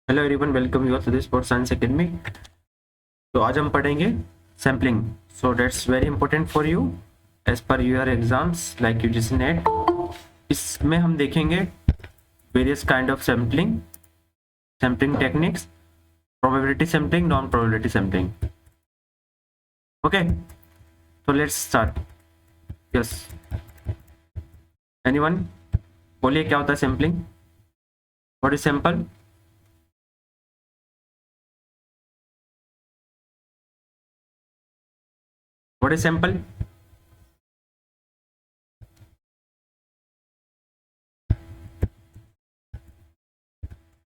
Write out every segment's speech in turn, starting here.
Hello everyone, welcome you to this for science academy. तो आज हम पढ़ेंगे sampling. So that's very important for you as per your exams like UGC NET. इसमें हम देखेंगे various kind of sampling, sampling techniques, probability sampling, non probability sampling. Okay, तो let's start. Yes, anyone बोलिए क्या होता है sampling? What is sample? What is sample?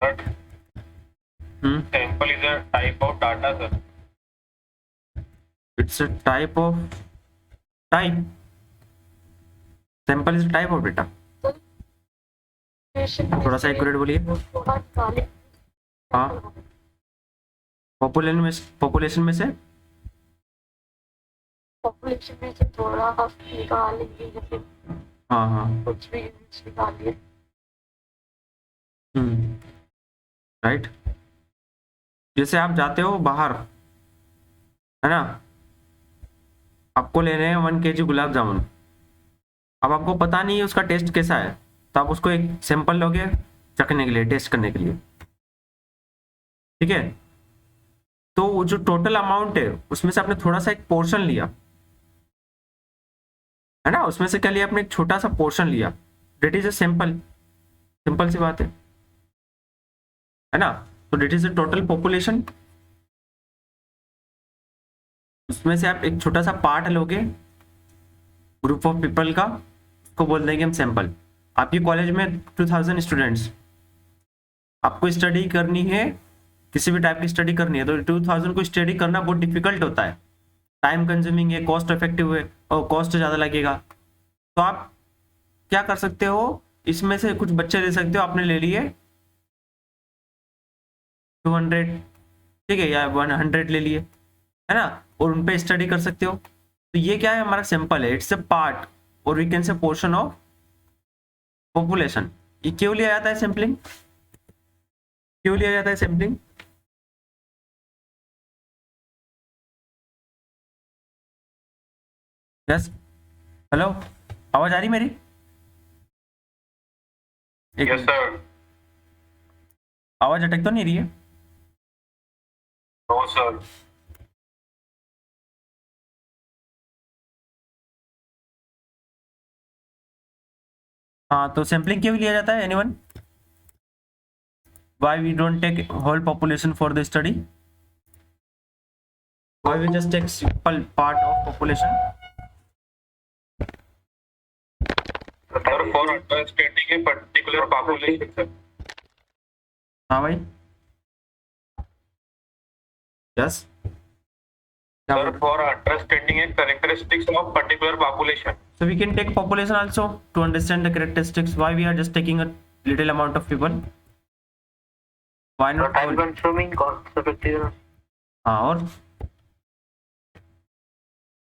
But sample is a type of data, sir. It's a type of type. Sample is a type of data. थोड़ा सा accurate बोलिए। हाँ, population में से पॉपुलेशन में से थोड़ा निकालेंगे या फिर हाँ हाँ कुछ भी निकालिए। राइट। जैसे आप जाते हो बाहर, है ना, आपको लेने हैं 1 kg गुलाब जामुन। अब आपको पता नहीं है उसका टेस्ट कैसा है, तो आप उसको एक सैंपल लोगे चखने के लिए, टेस्ट करने के लिए। ठीक है, तो वो जो टोटल अमाउंट है उसमें से आपने थोड़ा सा एक पोर्शन लिया, है ना, उसमें से क्या लिया आपने? एक छोटा सा पोर्शन लिया। That is a sample. Simple सी बात है ना। तो that is a total population, उसमें से आप एक छोटा सा पार्ट लोगे ग्रुप ऑफ पीपल का, उसको बोल देंगे हम सैंपल। आपके कॉलेज में 2000 स्टूडेंट्स, आपको स्टडी करनी है, किसी भी टाइप की स्टडी करनी है, तो 2000 को स्टडी करना बहुत डिफिकल्ट होता है, टाइम कंज्यूमिंग है, कॉस्ट इफेक्टिव है और कॉस्ट ज़्यादा लगेगा। तो आप क्या कर सकते हो, इसमें से कुछ बच्चे ले सकते हो, आपने ले लिए 200, ठीक है, या 100 ले लिए, है ना, और उन पे स्टडी कर सकते हो। तो ये क्या है, हमारा सैंपल है, इट्स अ पार्ट और we can say portion of population. ये क्यों लिया जाता है सैंपलिंग? क्यों लिया जाता है सैंपलिंग? यस, हेलो, आवाज आ रही मेरी? एक Yes, मिनट, sir. आवाज अटक तो नहीं रही है? No, sir. हाँ, तो सैंपलिंग क्यों लिया जाता है? Anyone? Why we don't take whole population for the study? Why we just take simple part of population? Sir, for understanding a particular population, sir. हाँ भाई, यस, क्या Sir, बोल? for understanding a characteristics of particular population. So we can take population also to understand the characteristics. Why we are just taking a little amount of people? Why not? Time consuming, cost effective. हाँ, और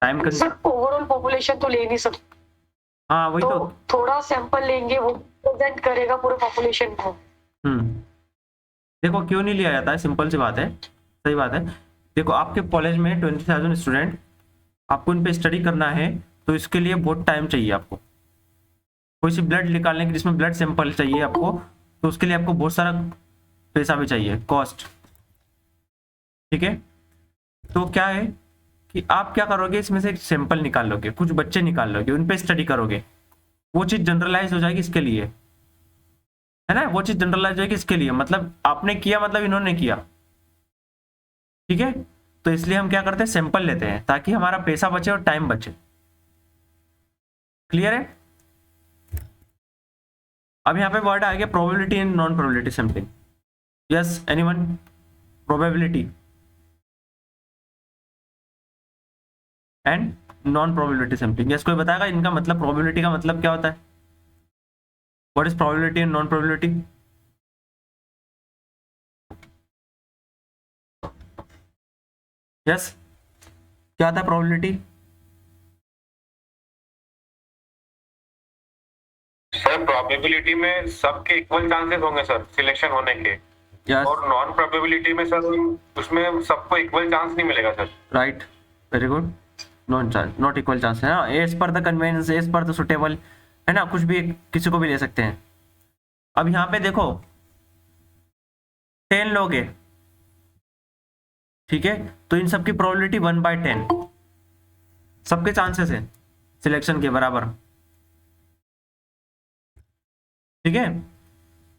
time consume. Sir overall population तो ले नहीं सकते, हाँ वही तो तो। थोड़ा सैंपल लेंगे, वो प्रेजेंट करेगा पूरे पॉपुलेशन को। देखो क्यों नहीं लिया जाता है, सिंपल सी बात है, सही बात है। देखो आपके कॉलेज में 20,000 स्टूडेंट, आपको उन पे स्टडी करना है, तो इसके लिए बहुत टाइम चाहिए आपको। कोई सी ब्लड निकालने के जिसमें ब्लड सैंपल चाहिए आपको, तो उसके लिए आपको बहुत सारा पैसा भी चाहिए, कॉस्ट। ठीक है, तो क्या है कि आप क्या करोगे, इसमें से एक सैंपल निकाल लोगे, कुछ बच्चे निकाल लोगे, उन पे स्टडी करोगे, वो चीज जनरलाइज हो जाएगी इसके लिए, है ना, वो चीज जनरलाइज हो जाएगी इसके लिए, मतलब आपने किया मतलब इन्होंने किया। ठीक है, तो इसलिए हम क्या करते हैं, सैंपल लेते हैं, ताकि हमारा पैसा बचे और टाइम बचे। क्लियर है? अब यहाँ पे वर्ड आ गया probability and non probability sampling. Yes, anyone? Probability and non probability sampling. Yes, कोई बताएगा इनका मतलब, प्रोबेबिलिटी का मतलब क्या होता है? What is probability and non probability? Yes, क्या था प्रोबेबिलिटी? सर, प्रोबेबिलिटी में सबके इक्वल चांसेस होंगे सर सिलेक्शन होने के। यस और नॉन प्रोबेबिलिटी में सर उसमें सबको इक्वल चांस नहीं मिलेगा sir. Right, very good. Not equal chance है ना, as per the convenience, as per the suitable, है ना, कुछ भी किसी को भी ले सकते हैं। अब यहाँ पे देखो 10 लोग हैं, ठीक है, तो इन सबकी प्रोबेबिलिटी 1/10, सबके चांसेस है सिलेक्शन के बराबर, ठीक है।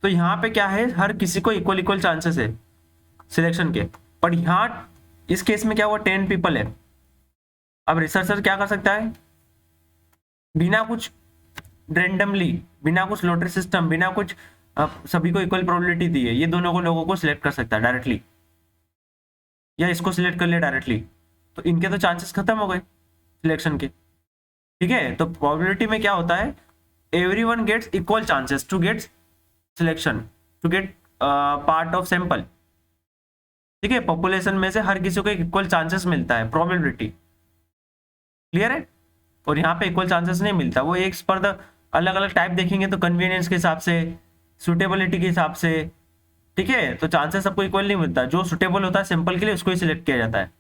तो यहाँ पे क्या है, हर किसी को इक्वल इक्वल चांसेस है सिलेक्शन के, पर यहाँ इस केस में क्या हुआ, 10 पीपल है। अब रिसर्चर क्या कर सकता है, बिना कुछ रेंडमली, बिना कुछ लॉटरी सिस्टम, बिना कुछ सभी को इक्वल प्रोबेबिलिटी दी है, ये दोनों को लोगों को सिलेक्ट कर सकता है डायरेक्टली, या इसको सिलेक्ट कर लिया डायरेक्टली, तो इनके तो चांसेस खत्म हो गए सिलेक्शन के, ठीक है। तो प्रोबेबिलिटी में क्या होता है, everyone gets equal chances to get selection, to get part of sample, ठीक है। पॉपुलेशन में से हर किसी को एक इक्वल चांसेस मिलता है, प्रोबेबिलिटी, क्लियर है। और यहाँ पे इक्वल चांसेस नहीं मिलता, वो एक पर द अलग अलग टाइप देखेंगे तो कन्वीनियंस के हिसाब से, सुटेबिलिटी के हिसाब से, ठीक है। तो चांसेस सबको इक्वल नहीं मिलता, जो सुटेबल होता है सैंपल के लिए उसको ही सिलेक्ट किया जाता है,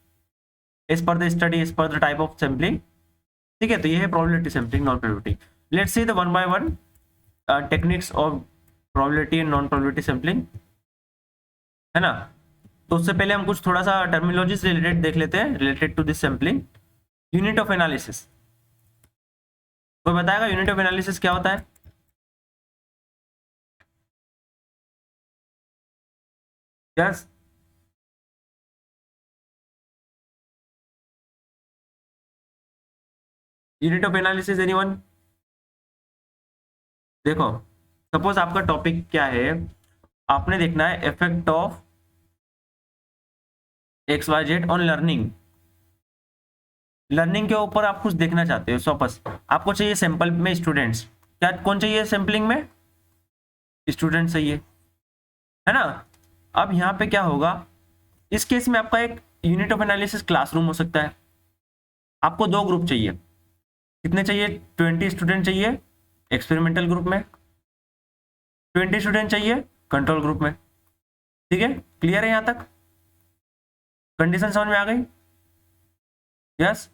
as per the study, as per the type of sampling, ठीक है। तो ये है probability sampling, non probability. Let's see the one by one techniques of probability and non probability sampling, है ना। तो उससे पहले हम कुछ थोड़ा सा टर्मिनोलॉजी से रिलेटेड देख लेते हैं, related to this sampling. Unit of analysis, कोई बताएगा यूनिट ऑफ एनालिसिस क्या होता है? Yes, unit of analysis anyone? देखो सपोज आपका टॉपिक क्या है, आपने देखना है effect of XYZ on learning, learning के ऊपर आप कुछ देखना चाहते हो। सपोज आपको चाहिए सैंपल में स्टूडेंट्स, क्या कौन चाहिए सैंपलिंग में? स्टूडेंट चाहिए, है ना। अब यहाँ पे क्या होगा, इस केस में आपका एक यूनिट ऑफ एनालिसिस क्लासरूम हो सकता है। आपको 2 ग्रुप चाहिए, कितने चाहिए? 20 स्टूडेंट चाहिए एक्सपेरिमेंटल ग्रुप में, 20 स्टूडेंट चाहिए कंट्रोल ग्रुप में, ठीक है। क्लियर है यहाँ तक? कंडीशन समझ में आ गई? Yes,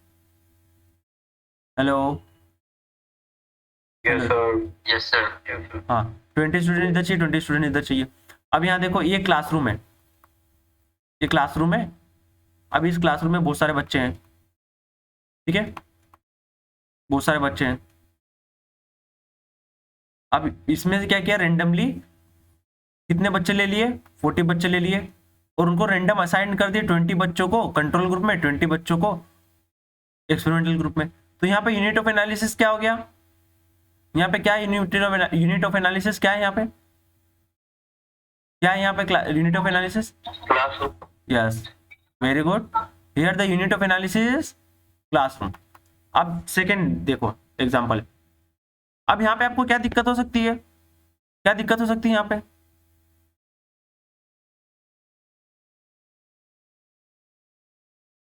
hello, yes sir, yes sir, yes sir. हाँ 20 स्टूडेंट इधर चाहिए, 20 स्टूडेंट इधर चाहिए। अब यहाँ देखो ये क्लासरूम है, ये क्लासरूम है। अब इस क्लासरूम में बहुत सारे बच्चे हैं, ठीक है, बहुत सारे बच्चे हैं। अब इसमें से क्या किया, रेंडमली कितने बच्चे ले लिए? 40 बच्चे ले लिए, और उनको रेंडम असाइन कर दिए, 20 बच्चों को कंट्रोल ग्रुप में, 20 बच्चों को एक्सपेरिमेंटल ग्रुप में। तो यहाँ पे यूनिट ऑफ एनालिसिस क्या हो गया, यहाँ पे क्या यूनिट ऑफ एनालिसिस क्या है यहाँ पे, क्या है यहाँ पे unit of analysis? Classroom. Yes, very good. Here the unit of analysis classroom. अब सेकेंड देखो एग्जाम्पल, अब यहाँ पे आपको क्या दिक्कत हो सकती है, क्या दिक्कत हो सकती है यहाँ पे?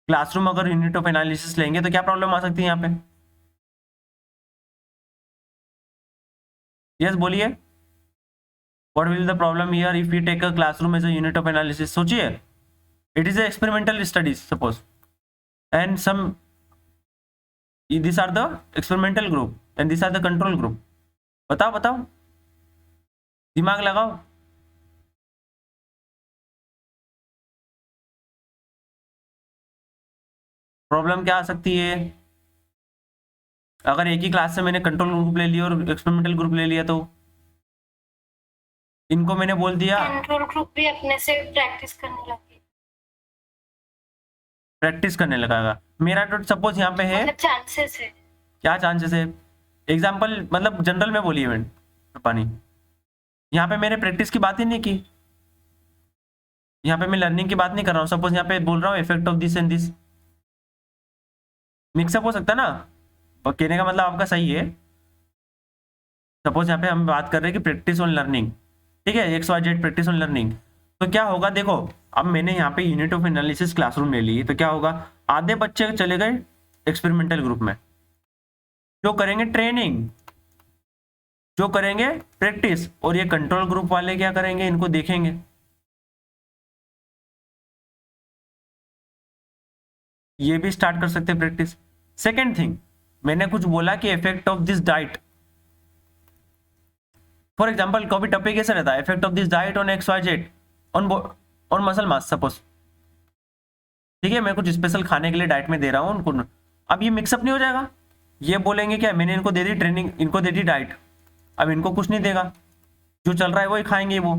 क्लासरूम अगर यूनिट ऑफ एनालिसिस लेंगे तो क्या प्रॉब्लम आ सकती है यहाँ पे? यस बोलिए, what will the problem here if we take a classroom as a unit of analysis? सोचिए, it is experimental studies suppose, and some these are the experimental group and these are the control group. बताओ बताओ, दिमाग लगाओ। Problem क्या आ सकती है अगर एक ही क्लास से मैंने कंट्रोल ग्रुप ले लिया और एक्सपेरिमेंटल ग्रुप ले लिया? तो इनको मैंने बोल दिया कंट्रोल ग्रुप भी अपने से प्रैक्टिस करने लगे, प्रैक्टिस करने लगाएगा। मेरा तो सपोज यहाँ पे है, मतलब चांसेस है। क्या चांसेस है? एग्जाम्पल मतलब जनरल में बोलिए मैंने पानी, यहाँ पे मैंने प्रैक्टिस की बात ही नहीं की, यहाँ पे मैं लर्निंग की बात नहीं कर रहा हूँ। सपोज यहाँ पे बोल रहा हूँ effect of this and this, mixup हो सकता है ना। और कहने का मतलब आपका सही है। सपोज यहाँ पे हम बात कर रहे हैं कि प्रैक्टिस ऑन लर्निंग, ठीक है, XYZ प्रैक्टिस ऑन लर्निंग। तो क्या होगा, देखो अब मैंने यहाँ पे यूनिट ऑफ एनालिसिस क्लासरूम ले ली, तो क्या होगा, आधे बच्चे चले गए एक्सपेरिमेंटल ग्रुप में, जो करेंगे ट्रेनिंग, जो करेंगे प्रैक्टिस, और ये कंट्रोल ग्रुप वाले क्या करेंगे, इनको देखेंगे, ये भी स्टार्ट कर सकते हैं प्रैक्टिस। सेकेंड थिंग, मैंने कुछ बोला कि effect of this diet, for example copy topic कैसे रहता है, effect of this diet on X Y Z on muscle mass suppose, ठीक है, मैं कुछ स्पेशल खाने के लिए डाइट में दे रहा हूँ उनको। अब ये मिक्सअप नहीं हो जाएगा, ये बोलेंगे क्या मैंने इनको दे दी ट्रेनिंग, इनको दे दी डाइट, अब इनको कुछ नहीं देगा, जो चल रहा है वही खाएंगे वो,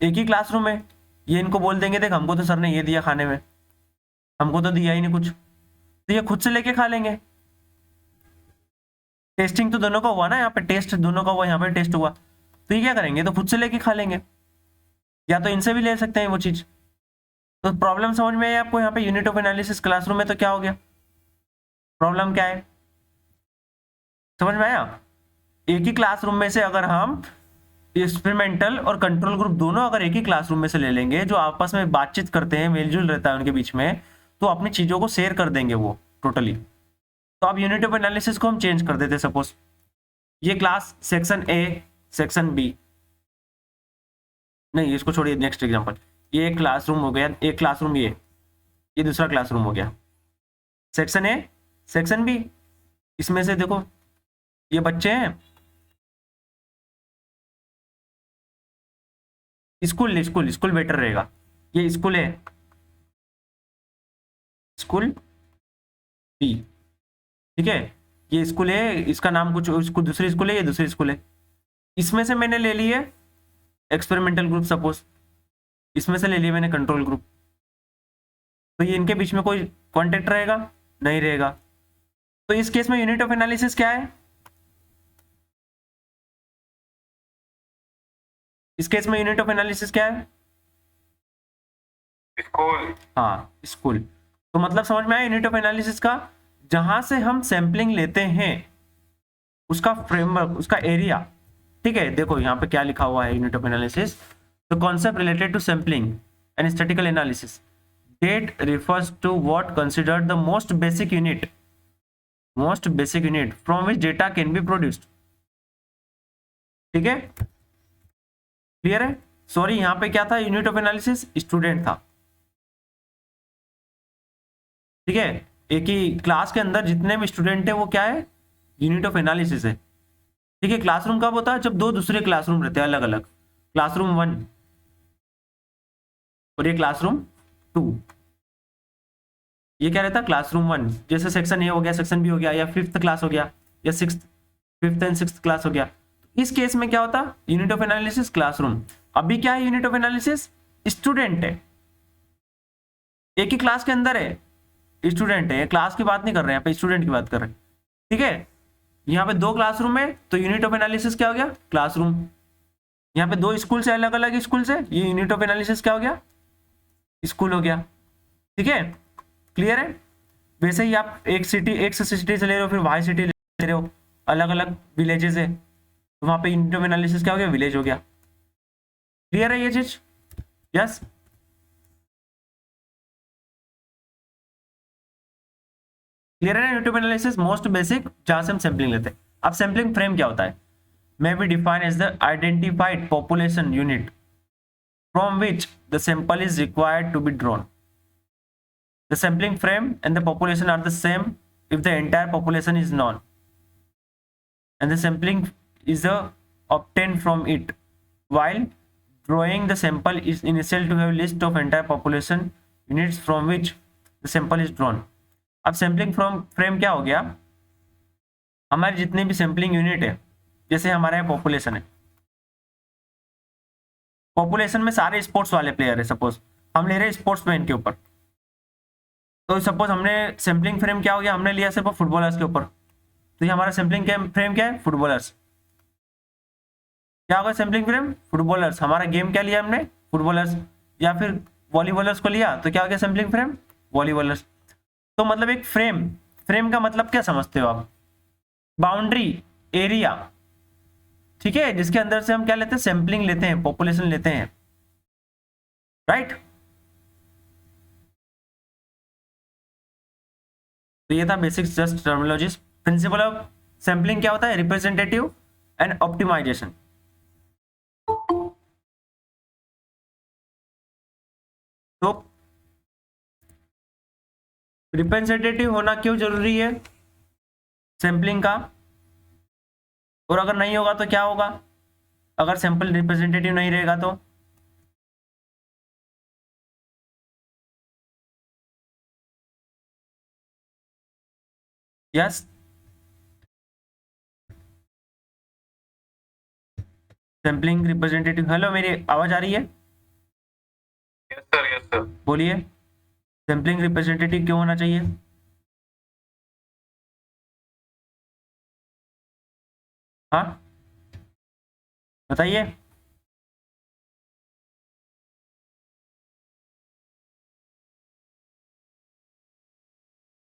एक ही क्लासरूम में। ये इनको बोल देंगे देख हमको तो सर ने ये दिया खाने में, हमको तो दिया ही नहीं कुछ, तो ये खुद से लेके खा लेंगे। टेस्टिंग तो दोनों का हुआ ना, यहाँ पे टेस्ट दोनों का हुआ, यहाँ पे टेस्ट हुआ, तो ये क्या करेंगे, तो खुद से लेके खा लेंगे, या तो इनसे भी ले सकते हैं वो चीज। तो प्रॉब्लम समझ में आई आपको यहाँ पे, यूनिट ऑफ एनालिसिस क्लासरूम में तो क्या हो गया, प्रॉब्लम क्या है, समझ में आया। एक ही क्लासरूम में से अगर हम एक्सपेरिमेंटल और कंट्रोल ग्रुप दोनों अगर एक ही क्लासरूम में से ले लेंगे, जो आपस में बातचीत करते हैं, मेलजुल रहता है उनके बीच में, तो अपनी चीजों को शेयर कर देंगे वो टोटली। तो अब यूनिट ऑफ एनालिसिस को हम चेंज कर देते, सपोज ये class section A section B, नहीं इसको छोड़िए, नेक्स्ट एग्जांपल, ये एक क्लासरूम हो गया, एक क्लासरूम ये दूसरा क्लासरूम हो गया, सेक्शन ए सेक्शन बी, इसमें से देखो ये बच्चे हैं, स्कूल स्कूल स्कूल बेटर रहेगा, ये स्कूल है, स्कूल बी, ठीक है, ये स्कूल है, इसका नाम कुछ, इसको दूसरी स्कूल है, ये दूसरी स्कूल है, इसमें से मैंने ले लिए एक्सपेरिमेंटल ग्रुप सपोज, इसमें से ले लिया मैंने कंट्रोल ग्रुप, तो ये इनके बीच में कोई कांटेक्ट रहेगा नहीं रहेगा। तो इस केस में यूनिट ऑफ एनालिसिस क्या है, इस केस में यूनिट ऑफ एनालिसिस क्या है, स्कूल। हाँ स्कूल। तो मतलब समझ में आया यूनिट ऑफ एनालिसिस का, जहां से हम सैंपलिंग लेते हैं उसका फ्रेमवर्क, उसका एरिया, ठीक है। देखो यहाँ पे क्या लिखा हुआ है, unit of analysis, the concept related to sampling and statistical analysis that refers to what considered the most basic unit from which data can be produced, ठीक है, क्लियर है। सॉरी यहाँ पे क्या था, यूनिट ऑफ एनालिसिस स्टूडेंट था, ठीक है, एक ही क्लास के अंदर जितने भी स्टूडेंट है वो क्या है, यूनिट ऑफ एनालिसिस है, ठीक है। क्लासरूम कब होता है, जब दो दूसरे क्लासरूम रहते हैं अलग अलग, क्लासरूम 1 और ये क्लासरूम 2, ये क्या रहता है क्लासरूम 1, जैसे सेक्शन ए हो गया, सेक्शन बी हो गया, या 5th क्लास हो गया, या 5th एंड 6th क्लास हो गया। इस केस में क्या होता, यूनिट ऑफ एनालिसिस क्लासरूम। अभी क्या है, यूनिट ऑफ एनालिसिस स्टूडेंट है, एक ही क्लास के अंदर है, स्टूडेंट है, क्लास की बात नहीं कर रहे हैं यहाँ पे, स्टूडेंट की बात कर रहे हैं, ठीक है। यहाँ पे 2 क्लासरूम है, तो यूनिट ऑफ एनालिसिस क्या हो गया, क्लासरूम। यहाँ पे 2 स्कूल से, अलग अलग स्कूल से, ये यूनिट ऑफ एनालिसिस क्या हो गया, स्कूल हो गया, ठीक है, क्लियर है। वैसे ही आप एक सिटी से ले रहे हो, फिर वाई सिटी ले रहे हो, अलग अलग विलेजेस है, तो वहां पे यूनिट ऑफ एनालिसिस क्या हो गया, विलेज हो गया, क्लियर है ये चीज, यस। क्लियर है ना, unit of analysis most basic, जहां से हम सैंपलिंग लेते हैं। अब सैंपलिंग फ्रेम क्या होता है, may be defined as the identified population unit from which the sample is required to be drawn. The sampling frame and the population are the same if the entire population is known, and the sampling is obtained from it. While drawing the sample is initial to have list of entire population units from which the sample is drawn. अब sampling frame क्या हो गया, हमारे जितने भी sampling unit है, जैसे हमारा यहाँ पॉपुलेशन है, पॉपुलेशन में सारे स्पोर्ट्स वाले प्लेयर है, सपोज हम ले रहे हैं स्पोर्ट्समैन के ऊपर, तो सपोज हमने सैम्पलिंग फ्रेम क्या हो गया, हमने लिया सिर्फ फुटबॉलर्स के ऊपर, तो ये हमारा सैम्पलिंग फ्रेम क्या है, फुटबॉलर्स। क्या होगा सैम्पलिंग फ्रेम, फुटबॉलर्स। हमारा गेम क्या लिया हमने, फुटबॉलर्स, या फिर वॉलीबॉलर्स को लिया, तो क्या हो गया सैम्पलिंग फ्रेम, वॉलीबॉलर्स। तो मतलब एक फ्रेम का मतलब क्या समझते हो आप, बाउंड्री एरिया, ठीक है, जिसके अंदर से हम क्या लेते हैं, सैंपलिंग लेते हैं, पॉपुलेशन लेते हैं, राइट। तो ये था basics just terminologies. Principle of sampling क्या होता है, रिप्रेजेंटेटिव एंड ऑप्टिमाइजेशन। तो रिप्रेजेंटेटिव होना क्यों जरूरी है सैंपलिंग का, और अगर नहीं होगा तो क्या होगा, अगर सैंपल रिप्रेजेंटेटिव नहीं रहेगा तो? Yes, sampling representative. हेलो, मेरी आवाज आ रही है? Yes sir, yes sir. बोलिए, सैंपलिंग रिप्रेजेंटेटिव क्यों होना चाहिए? हाँ, बताइए।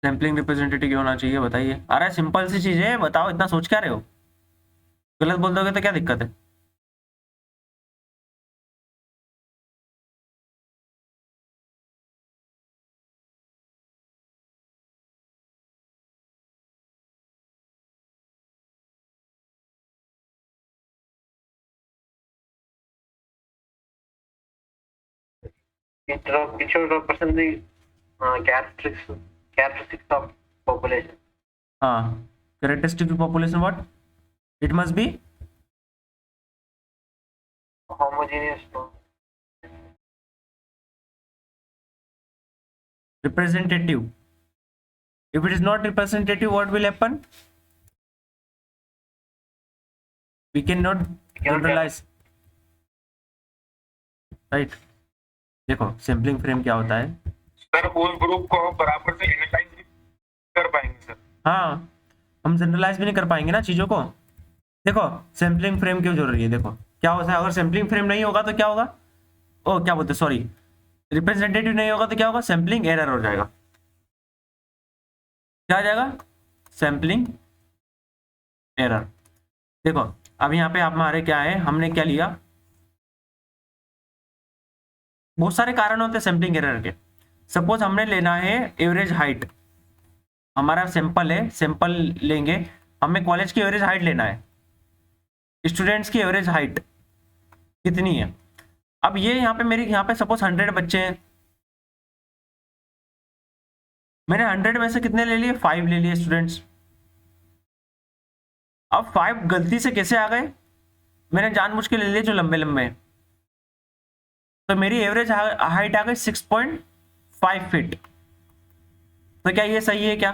सैंपलिंग रिप्रेजेंटेटिव क्यों होना चाहिए, बताइए। अरे सिंपल सी चीज है, बताओ, इतना सोच क्या रहे हो? गलत बोल दोगे तो क्या दिक्कत है? It should represent the characteristics of population. हाँ, characteristic population what? It must be Homogeneous. representative. If it is not representative, what will happen? We cannot generalize, right? देखो, सैम्पलिंग फ्रेम क्या होता है? सर उस ग्रुप को हम बराबर से एनालाइज कर पाएंगे सर। हाँ, हम जनरलाइज भी नहीं कर पाएंगे ना चीजों को। देखो, सैम्पलिंग फ्रेम क्यों जरूरी है? देखो क्या होता है, अगर सैम्पलिंग फ्रेम नहीं होगा तो क्या होगा? ओ क्या बोलते, सॉरी, रिप्रेजेंटेटिव नहीं होगा तो क्या होगा? सैम्पलिंग एरर हो जाएगा। क्या आ जाएगा? Sampling error. देखो, अब यहाँ पे हमारे क्या है, हमने क्या लिया, बहुत सारे कारण होते हैं सैम्पलिंग एरर के। सपोज हमने लेना है एवरेज हाइट, हमारा सैंपल है, सैंपल लेंगे, हमें कॉलेज की एवरेज हाइट लेना है, स्टूडेंट्स की एवरेज हाइट कितनी है। अब ये यहाँ पे मेरी, यहाँ पे सपोज 100 बच्चे हैं, मैंने 100 में से कितने ले लिए? 5 ले लिए स्टूडेंट्स। अब 5 गलती से कैसे आ गए? मैंने जानबूझ के ले लिए जो लंबे लंबे हैं, तो मेरी एवरेज हाइट आ गई 6.5 फीट। तो क्या ये सही है क्या?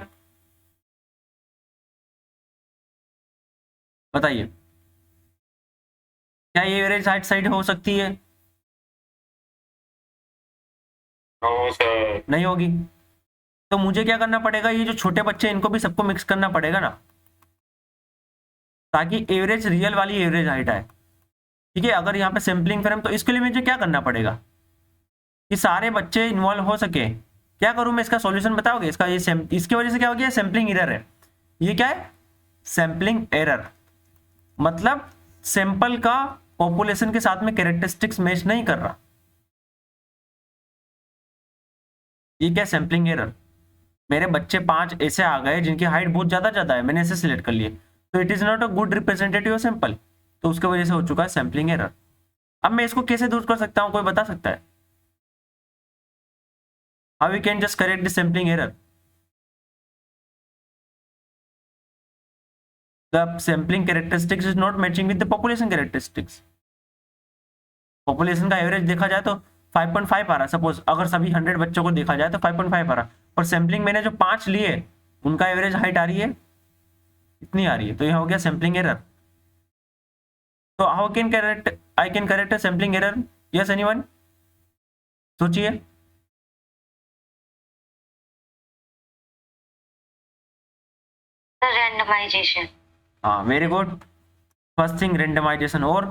बताइए, क्या ये एवरेज हाइट सही हो सकती है? No sir. नहीं होगी। तो मुझे क्या करना पड़ेगा, ये जो छोटे बच्चे हैं इनको भी सबको मिक्स करना पड़ेगा ना, ताकि एवरेज रियल वाली एवरेज हाइट आए। ठीक है, अगर यहाँ पे सैम्पलिंग फ्रेम, तो इसके लिए मुझे क्या करना पड़ेगा कि सारे बच्चे इन्वॉल्व हो सके। क्या करूं मैं, इसका सॉल्यूशन बताओगे? इसका ये इसकी वजह से क्या हो गया? सैम्पलिंग एरर है। ये क्या है? सैम्पलिंग एरर, मतलब सैंपल का पॉपुलेशन के साथ में कैरेक्टरिस्टिक्स मैच नहीं कर रहा। ये क्या? Sampling error. मेरे बच्चे 5 ऐसे आ गए जिनकी हाइट बहुत ज्यादा है, मैंने ऐसे सिलेक्ट कर लिए, तो it is not a good representative sample, तो उसके वजह से हो चुका है सैम्पलिंग एरर। अब मैं इसको कैसे दूर कर सकता हूं, कोई बता सकता है? How we can just correct the sampling error? The sampling characteristics is not matching with the population characteristics. Population का एवरेज देखा जाए तो 5.5 आ रहा, सपोज अगर सभी 100 बच्चों को देखा जाए तो 5.5 आ रहा, पर सैम्पलिंग मैंने जो 5 लिए उनका एवरेज हाइट आ रही है इतनी आ रही है, तो यह हो गया सैम्पलिंग एरर। तो how can correct, I can correct sampling error? Yes anyone? सोचिए। रैंडमाइजेशन। हाँ, very good. First thing randomization, और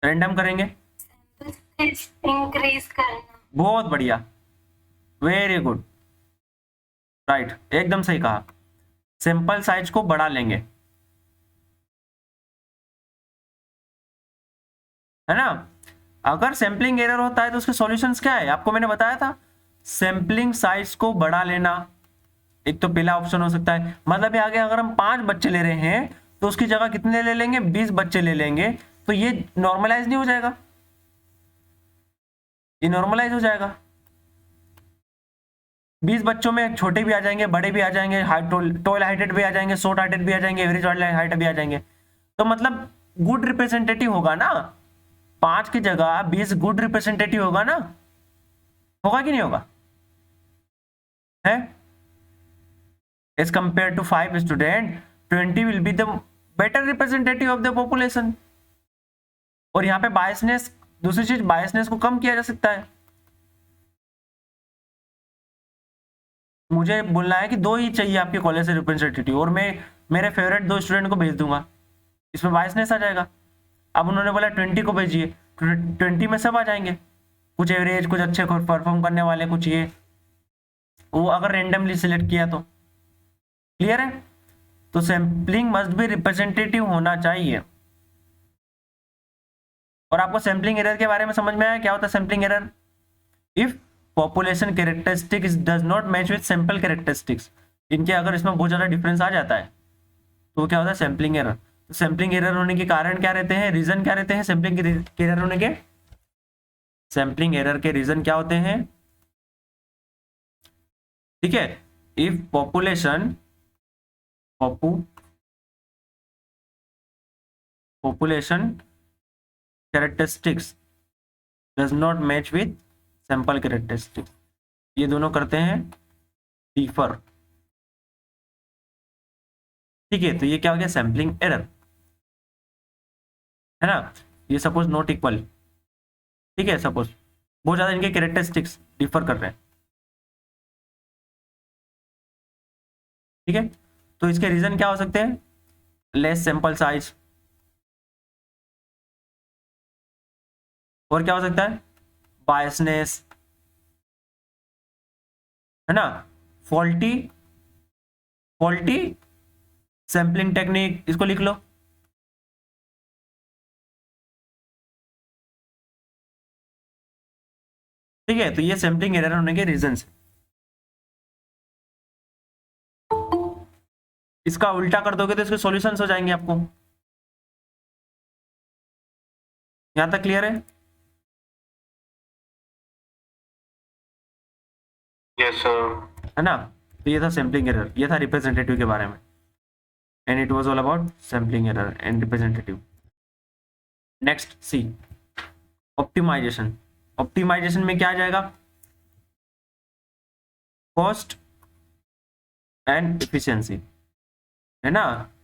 रैंडम करेंगे। इंक्रीज करना। बहुत बढ़िया, वेरी गुड, राइट, एकदम सही कहा। सैंपल साइज को बढ़ा लेंगे, है ना। अगर सैम्पलिंग एरर होता है तो उसके सॉल्यूशंस क्या है, आपको मैंने बताया था। सैम्पलिंग साइज को बढ़ा लेना, एक तो पहला ऑप्शन हो सकता है, मतलब ये आगे अगर हम 5 बच्चे ले रहे हैं तो उसकी जगह कितने ले लेंगे? 20 बच्चे ले लेंगे, तो ये नॉर्मलाइज नहीं हो जाएगा? ये नॉर्मलाइज हो जाएगा। 20 बच्चों में छोटे भी आ जाएंगे, बड़े भी आ जाएंगे, टॉल हाइटेड भी आ जाएंगे, शॉर्ट हाइटेड भी आ जाएंगे, एवरेज हाइट भी आ जाएंगे। तो मतलब गुड रिप्रेजेंटेटिव होगा ना, 5 की जगह 20 गुड रिप्रेजेंटेटिव होगा ना, होगा कि नहीं होगा? है as compare to 5 student 20 will be the better representative of the population. और यहाँ पे बायसनेस, दूसरी चीज बायसनेस को कम किया जा सकता है। मुझे बोलना है कि 2 ही चाहिए आपके कॉलेज से रिप्रेजेंटेटिव, और मैं मेरे फेवरेट 2 स्टूडेंट को भेज दूंगा, इसमें बायसनेस आ जाएगा। अब उन्होंने बोला 20 को भेजिए, 20 में सब आ जाएंगे, कुछ एवरेज, कुछ अच्छे परफॉर्म करने वाले, कुछ ये वो, अगर रेंडमली सिलेक्ट किया तो। क्लियर है? तो सैम्पलिंग मस्ट बी रिप्रेजेंटेटिव होना चाहिए। और आपको सैम्पलिंग एरर के बारे में समझ में आया क्या होता है sampling error? If population characteristics does not match with sample characteristics, इनके अगर इसमें बहुत ज्यादा डिफरेंस आ जाता है तो क्या होता है? Sampling error. तो सैम्पलिंग एरर होने के कारण क्या रहते हैं, रीजन क्या रहते हैं सैम्पलिंग एरर होने के? सैम्पलिंग एरर के रीजन क्या होते हैं? ठीक है, if population characteristics does not match with sample characteristics, ये दोनों करते हैं डिफर। ठीक है, तो ये क्या हो गया? सैम्पलिंग एरर, है ना? ये सपोज नॉट इक्वल, ठीक है, सपोज बहुत ज्यादा इनके कैरेक्टरिस्टिक्स डिफर कर रहे हैं, ठीक है, तो इसके रीजन क्या हो सकते हैं? लेस सैंपल साइज, और क्या हो सकता है? बायसनेस, है ना? फॉल्टी सैम्पलिंग टेक्निक, इसको लिख लो। ठीक है, तो ये सैम्पलिंग एरर होने के रीजंस। इसका उल्टा कर दोगे तो इसके सॉल्यूशंस हो जाएंगे आपको। यहां तक क्लियर है? Yes sir. है ना? तो ये था सैम्पलिंग एरर, ये था रिप्रेजेंटेटिव के बारे में, and it was all about sampling error and representative. Next see, optimization. Optimization में क्या आ जाएगा? कॉस्ट एंड एफिशिएंसी, है ना?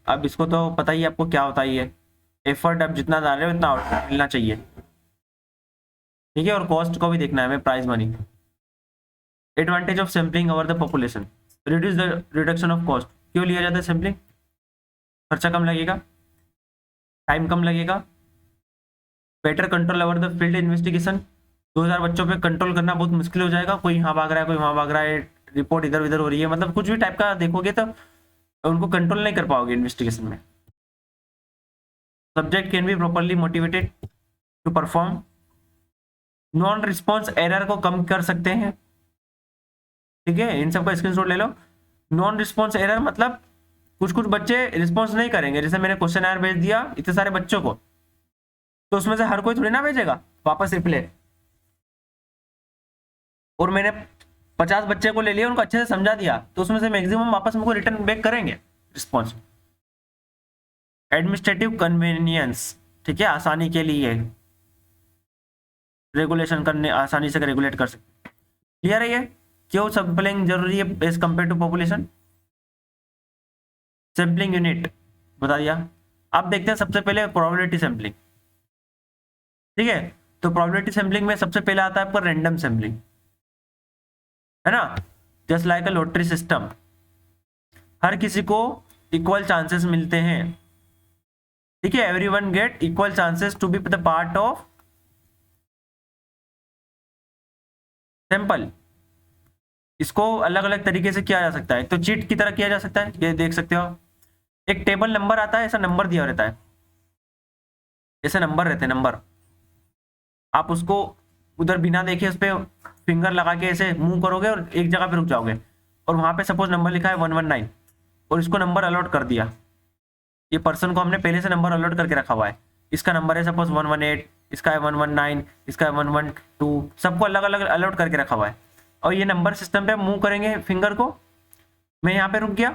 अब इसको तो पता ही आपको क्या होता ही है, एफर्ट आप जितना डाल रहे हो उतना आउटपुट मिलना चाहिए, ठीक है, और कॉस्ट को भी देखना है हमें, price money. Advantage of sampling over the population, reduce the reduction of cost. क्यों लिया जाता है सैम्पलिंग? खर्चा कम लगेगा, टाइम कम लगेगा, better control over the field investigation. 2000 बच्चों पे कंट्रोल करना बहुत मुश्किल हो जाएगा, कोई यहाँ भाग रहा है, कोई वहाँ भाग रहा है, रिपोर्ट इधर उधर हो रही है, मतलब कुछ भी टाइप का देखोगे तो उनको कंट्रोल नहीं कर पाओगे इन्वेस्टिगेशन में। Subject can be properly motivated to perform. Non response error को कम कर सकते हैं, ठीक है, इन सबका स्क्रीनशॉट ले लो। नॉन रिस्पॉन्स एरर मतलब कुछ बच्चे रिस्पॉन्स नहीं करेंगे, जैसे मैंने क्वेश्चन आंसर भेज दिया इतने सारे बच्चों को, तो उसमें से हर कोई थोड़ी ना भेजेगा वापस रिप्लाई, और मैंने 50 बच्चे को ले लिया, उनको अच्छे से समझा दिया, तो उसमें से मैक्सिमम वापस मुझको रिटर्न बैक करेंगे रिस्पॉन्स। एडमिनिस्ट्रेटिव कन्वीनियंस, ठीक है, आसानी के लिए रेगुलेशन करने, आसानी से रेगुलेट कर सकते। क्लियर है? ये क्यों सैंपलिंग जरूरी है as compare to population? Sampling unit बता दिया। अब देखते हैं सबसे पहले प्रोबेबिलिटी सैंपलिंग, ठीक है। तो प्रोबेबिलिटी सैंपलिंग में सबसे पहले आता है आपका रैंडम सैंपलिंग, है ना? Just like a lottery system, हर किसी को इक्वल चांसेस मिलते हैं, ठीक है, everyone get equal chances to be the part of sample. इसको अलग अलग तरीके से किया जा सकता है, तो चीट की तरह किया जा सकता है, ये देख सकते हो, एक टेबल नंबर आता है, ऐसा नंबर दिया रहता है, ऐसे नंबर रहते हैं, नंबर, आप उसको उधर बिना देखे उस पर फिंगर लगा के ऐसे मूव करोगे और एक जगह पे रुक जाओगे, और वहां पे सपोज नंबर लिखा है 119 और इसको नंबर अलॉट कर दिया, ये पर्सन को हमने पहले से नंबर अलॉट करके रखा हुआ है, इसका नंबर है सपोज 118, इसका है 119, इसका है 112, सबको अलग अलग अलॉट करके रखा हुआ है, और ये नंबर सिस्टम पे मूव करेंगे फिंगर को। मैं यहाँ पे रुक गया,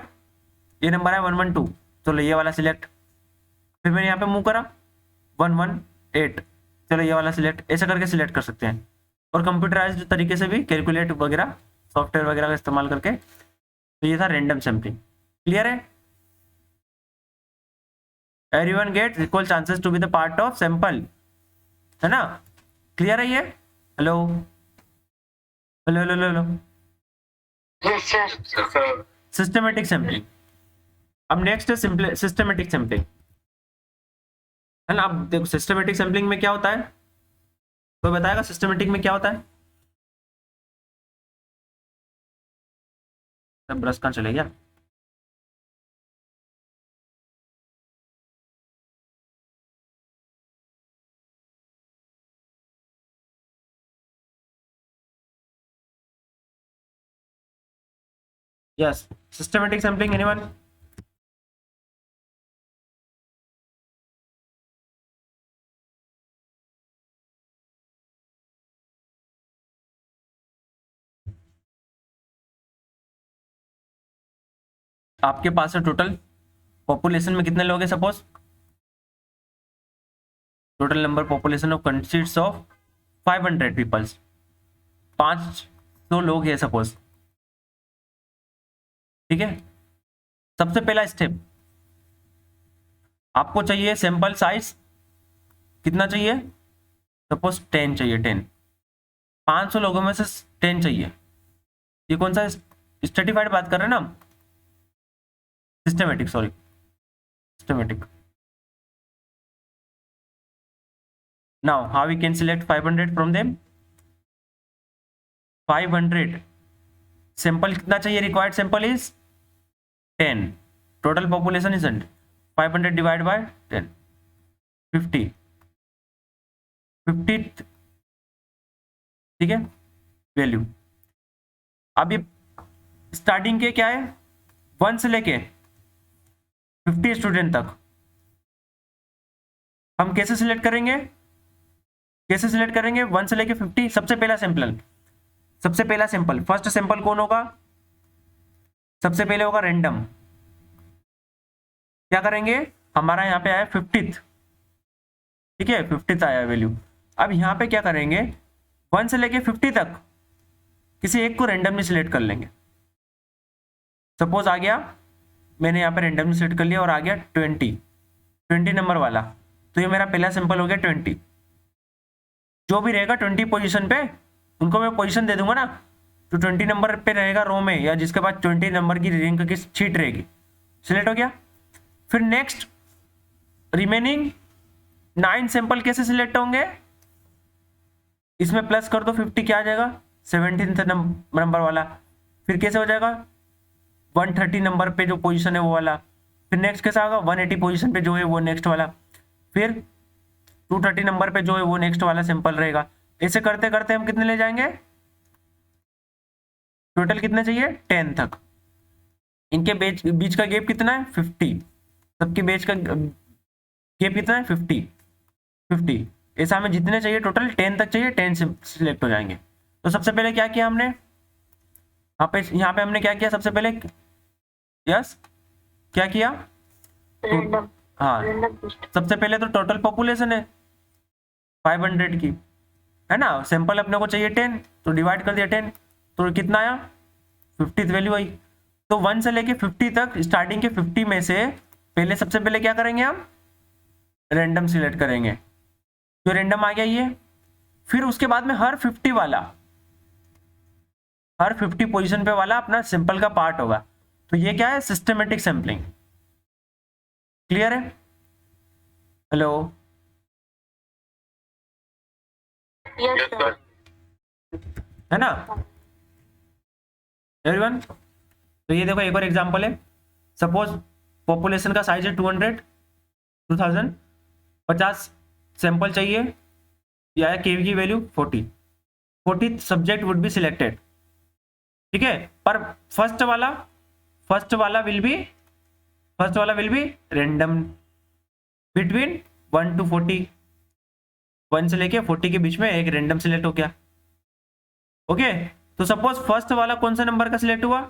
ये नंबर है 112, चलो ये वाला सिलेक्ट। फिर मैंने यहाँ पे मूव करा 118, चलो ये वाला सिलेक्ट। ऐसा करके सिलेक्ट कर सकते हैं और कंप्यूटराइज्ड तरीके से भी कैलकुलेट वगैरह सॉफ्टवेयर वगैरह का इस्तेमाल करके। तो ये था रैंडम सैम्पलिंग। क्लियर है? Everyone gets equal chances to be the part of sample, है ना? क्लियर है ये? Hello hello hello hello. Yes sir. Sir systematic sampling. अब नेक्स्ट है सिस्टमेटिक सैम्पलिंग, है ना? अब देखो सिस्टमेटिक सैम्पलिंग में क्या होता है, कोई बताएगा सिस्टमेटिक में क्या होता है? सब ब्रश कहाँ चले गया? Yes, systematic sampling, anyone? आपके पास है टोटल पॉपुलेशन में कितने लोग हैं? Suppose total number population of consist of 500 peoples, 500 लोग हैं सपोज। ठीक है, सबसे पहला स्टेप आपको चाहिए सैंपल साइज कितना चाहिए? सपोज 10 चाहिए, 10। 500 लोगों में से 10 चाहिए। ये कौन सा स्ट्रेटिफाइड बात कर रहे हैं ना हम? Systematic, sorry systematic. Now how we can select 500 from them? 500 sample कितना चाहिए? Required sample is 10, total population is 100, 500 divide by 10, 50, 50, ठीक है वैल्यू। अब ये स्टार्टिंग के क्या है, 1 से लेके 50 स्टूडेंट तक। हम कैसे सिलेक्ट करेंगे? कैसे सिलेक्ट करेंगे 1 से लेके 50? सबसे पहला सैंपल फर्स्ट सैंपल कौन होगा? सबसे पहले होगा रैंडम। क्या करेंगे? हमारा यहाँ पे आया 50th, ठीक है 50th आया वैल्यू। अब यहाँ पे क्या करेंगे, 1 से लेके 50 तक किसी एक को रैंडमली सिलेक्ट कर लेंगे। सपोज आ गया, मैंने यहाँ पे रैंडमली सिलेक्ट कर लिया और आ गया 20 नंबर वाला, तो ये मेरा पहला सैंपल हो गया 20। जो भी रहेगा 20 पोजीशन पे उनको मैं पोजीशन दे दूंगा ना, तो 20 नंबर पे रहेगा रो में, या जिसके पास 20 नंबर की रैंक की शीट रहेगी, सिलेक्ट हो गया। फिर नेक्स्ट रिमेनिंग 9 सैंपल कैसे सिलेक्ट होंगे? इसमें प्लस कर दो 50, क्या आ जाएगा 17th नंबर वाला। फिर कैसे हो जाएगा 130 नंबर पे जो पोजीशन है वो वाला। फिर नेक्स्ट कैसा होगा 180 पोजीशन पे जो है वो नेक्स्ट वाला। फिर 230 नंबर पे जो है वो नेक्स्ट वाला सैंपल रहेगा। ऐसे करते करते हम कितने ले जाएंगे? टोटल कितने चाहिए? 10 तक। इनके बीच का गैप कितना है? 50। सबके बीच का गैप कितना है? 50। ऐसा हमें जितने चाहिए टोटल 10 तक चाहिए, 10 से सिलेक्ट हो जाएंगे। तो सबसे पहले क्या किया हमने यहाँ पे हमने क्या किया? सबसे पहले यस क्या किया? रैंडम। हाँ, सबसे पहले तो टोटल पॉपुलेशन है 500 की, है ना? सैंपल अपने को चाहिए 10, तो डिवाइड कर दिया 10, तो कितना आया 50th वैल्यू आई। तो 1 से लेके 50 तक स्टार्टिंग के 50 में से पहले सबसे पहले क्या करेंगे हम? रैंडम सिलेक्ट करेंगे, जो रैंडम आ गया ये। फिर उसके बाद में हर 50 पोजीशन पे वाला अपना सैंपल का पार्ट होगा। तो ये क्या है? Systematic sampling. क्लियर है? Hello yes yes sir. Sir. है ना एवरीवन? तो ये देखो एक और एग्जांपल है। सपोज पॉपुलेशन का साइज है 2000, 50 सैंपल चाहिए, या केवी की value 40 subject would be selected, ठीक है। पर फर्स्ट वाला will be random between 1 to 40। 1 से लेके 40 के बीच में एक रैंडम सिलेक्ट हो गया। ओके, तो सपोज फर्स्ट वाला कौन सा नंबर का सिलेक्ट हुआ,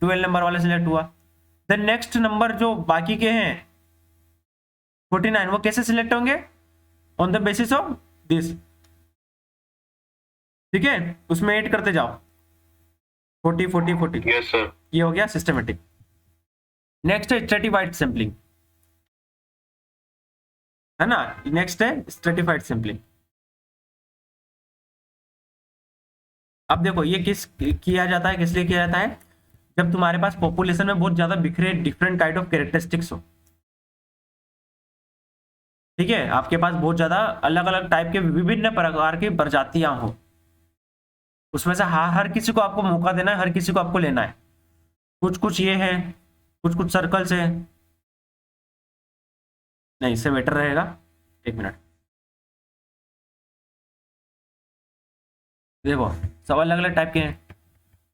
12 नंबर वाला सिलेक्ट हुआ। देन नेक्स्ट नंबर जो बाकी के हैं 49, वो कैसे सिलेक्ट होंगे, on the basis of this. ठीक है, उसमें ऐड करते जाओ 40 40 40। Yes sir. ये हो गया सिस्टमेटिक। नेक्स्ट है स्ट्रेटिफाइड सैंपलिंग, है ना। नेक्स्ट है स्ट्रेटिफाइड सैंपलिंग। अब देखो ये किस किया जाता है, किस लिए किया जाता है, जब तुम्हारे पास पॉपुलेशन में बहुत ज्यादा बिखरे डिफरेंट काइंड ऑफ कैरेक्टरिस्टिक्स हो। ठीक है, आपके पास बहुत ज्यादा अलग अलग टाइप के विभिन्न प्रकार की प्रजातियां हो, उसमें से हर किसी को आपको मौका देना है, हर किसी को आपको लेना है। कुछ कुछ ये है, कुछ कुछ सर्कल्स है। नहीं, इससे बेटर रहेगा, एक मिनट। देखो सब अलग अलग टाइप के हैं।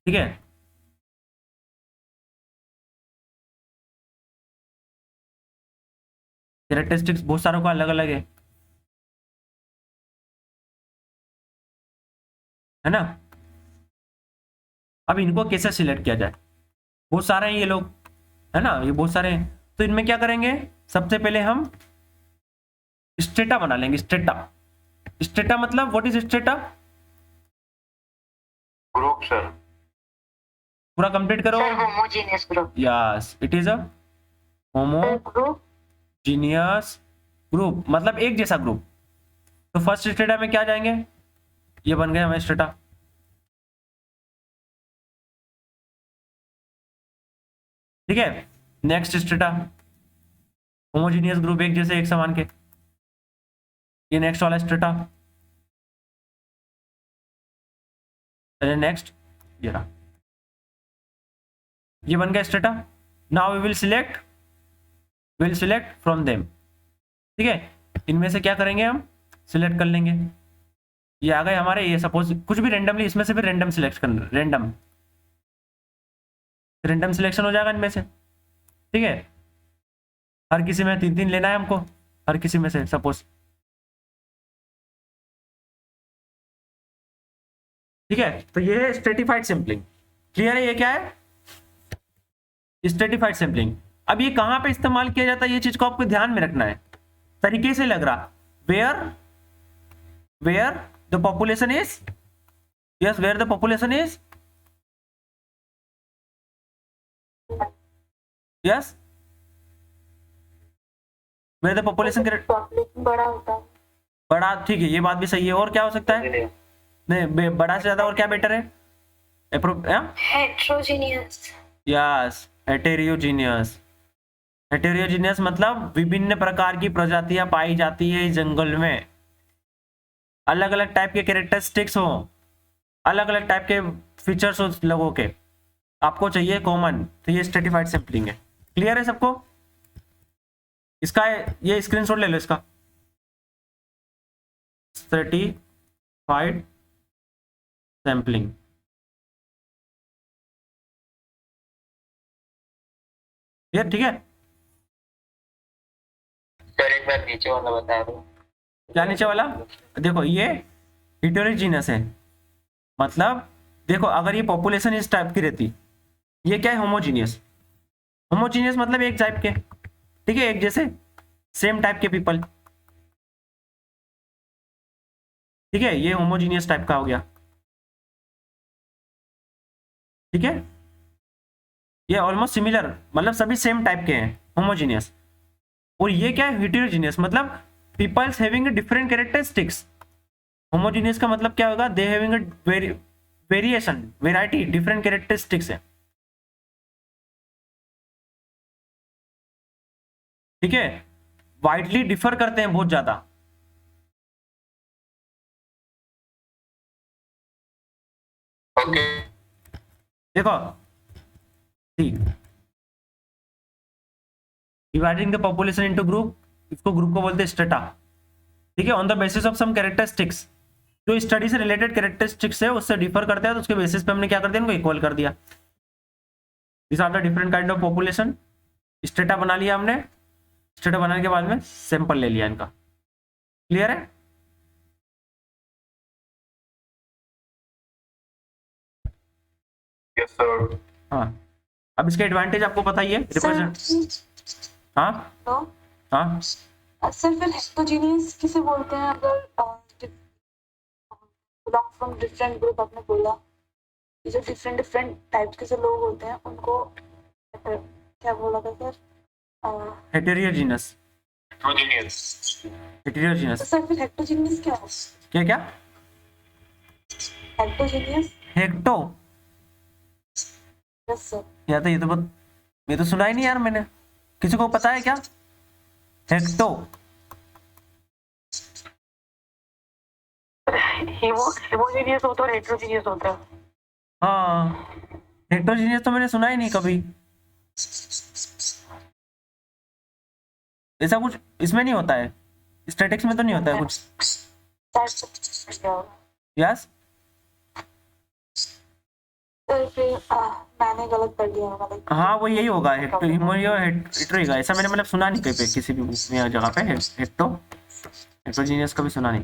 ठीक है, कैरेक्टरिस्टिक्स बहुत सारों का अलग अलग है ना। अब इनको कैसे सिलेक्ट किया जाए, बहुत सारे हैं ये लोग, है ना, ये बहुत सारे हैं। तो इनमें क्या करेंगे, सबसे पहले हम स्टेटा बना लेंगे। स्टेटा, स्टेटा मतलब what is strata, group sir. पूरा कंप्लीट करो। Sir homogeneous group. Yes, it is a group homogeneous group, मतलब एक जैसा ग्रुप। तो फर्स्ट स्टेटा में क्या जाएंगे, ये बन गया हमारा स्टेटा। ठीक है, नेक्स्ट स्टेटा होमोजीनियस ग्रुप, एक जैसे एक समान के। ये नेक्स्ट वाला स्टेटा। नेक्स्ट ये रहा, ये बन गया strata. Now we will select from them. ठीक है, इनमें से क्या करेंगे, हम सिलेक्ट कर लेंगे। ये आ गए हमारे, ये सपोज कुछ भी रेंडमली, इसमें से भी रेंडम सिलेक्ट करना, रैंडम सिलेक्शन हो जाएगा इनमें से। ठीक है, हर किसी में 3 3 लेना है हमको, हर किसी में से सपोज। ठीक है, तो ये है स्ट्रेटिफाइड सैंपलिंग। क्लियर है, ये क्या है, स्ट्रेटिफाइड सैंपलिंग। अब ये कहां पे इस्तेमाल किया जाता है, ये चीज को आपको ध्यान में रखना है। तरीके से लग रहा, where the population is, yes, where the population is, yes, where the population बड़ा होता है। बड़ा। ठीक है, ये बात भी सही है। और क्या हो सकता है, नहीं बड़ा से ज्यादा और क्या बेटर है, हेट्रोजीनियस। Yes, heterogeneous. हेटेरोजीनियस मतलब विभिन्न प्रकार की प्रजातियां पाई जाती है इस जंगल में, अलग अलग टाइप के कैरेक्टरिस्टिक्स हो, अलग अलग टाइप के फीचर्स हो लोगों के, आपको चाहिए कॉमन। तो ये स्ट्रेटिफाइड सैंपलिंग है। क्लियर है सबको, इसका ये स्क्रीनशॉट ले लो इसका, स्ट्रेटिफाइड सैंपलिंग। ये ठीक है, सर एक बार नीचे वाला बता दो। क्या नीचे वाला, देखो ये हेटेरोजीनियस है, मतलब देखो अगर ये पॉपुलेशन इस टाइप की रहती, ये क्या है, होमोजीनियस। होमोजीनियस मतलब एक टाइप के, ठीक है, एक जैसे सेम टाइप के पीपल। ठीक है, ये होमोजीनियस टाइप का हो गया। ठीक है, ये ऑलमोस्ट सिमिलर, मतलब सभी सेम टाइप के हैं, होमोजीनियस। और ये क्या है, हेटेरोजीनियस, मतलब peoples having different characteristics. Homogeneous का मतलब क्या होगा, they having variation, variety, different characteristics है। ठीक है, वाइडली डिफर करते हैं बहुत ज्यादा। ओके। देखो ठीक, dividing the population into group, इसको ग्रुप को बोलते हैं स्टेटा। ठीक है, on the basis of some characteristics, जो स्टडी से रिलेटेड कैरेक्टरिस्टिक्स है उससे डिफर करते हैं, तो उसके बेसिस पे हमने क्या कर दिया, इनको इक्वल कर दिया। This are the different kind of population. Strata बना लिया हमने, स्टेटा बनाने के बाद में सैंपल ले लिया इनका। क्लियर है। Yes, sir. हाँ, अब इसके एडवांटेज आपको पता ही है, रिप्रेजेंट। हाँ हाँ, सर फिर हेटेरोजेनियस किसे बोलते हैं अगर बिलोंग फ्रॉम डिफरेंट ग्रुप? आपने बोला ये जो डिफरेंट डिफरेंट टाइप्स के जो लोग होते हैं उनको क्या बोला था sir? Heterogeneous. Heterogeneous. Heterogeneous sir फिर हेटेरोजेनियस क्या है? क्या क्या? हेटेरोजेनियस? हेक्टो? Yes sir. या तो ये तो सुना ही नहीं यार मैंने, किसी को पता है क्या? हेक्टो होमोजेनियस होता है और हेटेरोजेनियस होता है। हाँ, हेटेरोजीनियस तो मैंने सुना ही नहीं कभी। ऐसा कुछ इसमें नहीं होता है, स्टैटिक्स में तो नहीं होता है कुछ? यस सर फिर मैंने गलत कर दिया होगा। हाँ, वो यही होगा, हेक्टो होगा। ऐसा मैंने मतलब सुना नहीं कहीं पे, किसी भी जगह पे हेटेरोजीनियस कभी सुना नहीं।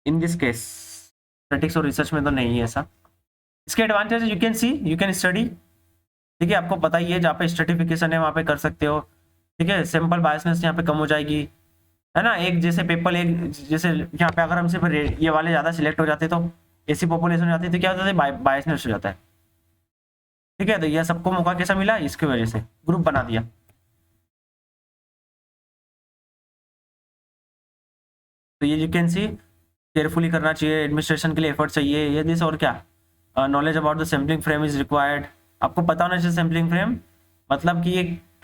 इन दिस केस स्टैटिक्स और रिसर्च में तो नहीं है ऐसा। इसके advantage you can see, you can study. ठीक है, आपको पता ही है, जहाँ पे स्ट्रेटिफिकेशन है वहाँ पे कर सकते हो। ठीक है, सिंपल बायसनेस यहाँ पे कम हो जाएगी, है ना। एक जैसे पेपर, एक जैसे यहाँ पे अगर हम सिर्फ ये वाले ज़्यादा सिलेक्ट हो जाते तो ऐसी पॉपुलेशन हो जाती तो क्या होता है, बायसनेस हो जाता है। ठीक है, तो यह सबको मौका कैसा मिला, इसकी वजह से ग्रुप बना दिया। तो ये यू कैन सी, केयरफुली करना चाहिए, एडमिनिस्ट्रेशन के लिए एफर्ट चाहिए ये दिस। और क्या, knowledge about the sampling frame is required. आपको पता होना चाहिए सैम्पलिंग फ्रेम मतलब कि ये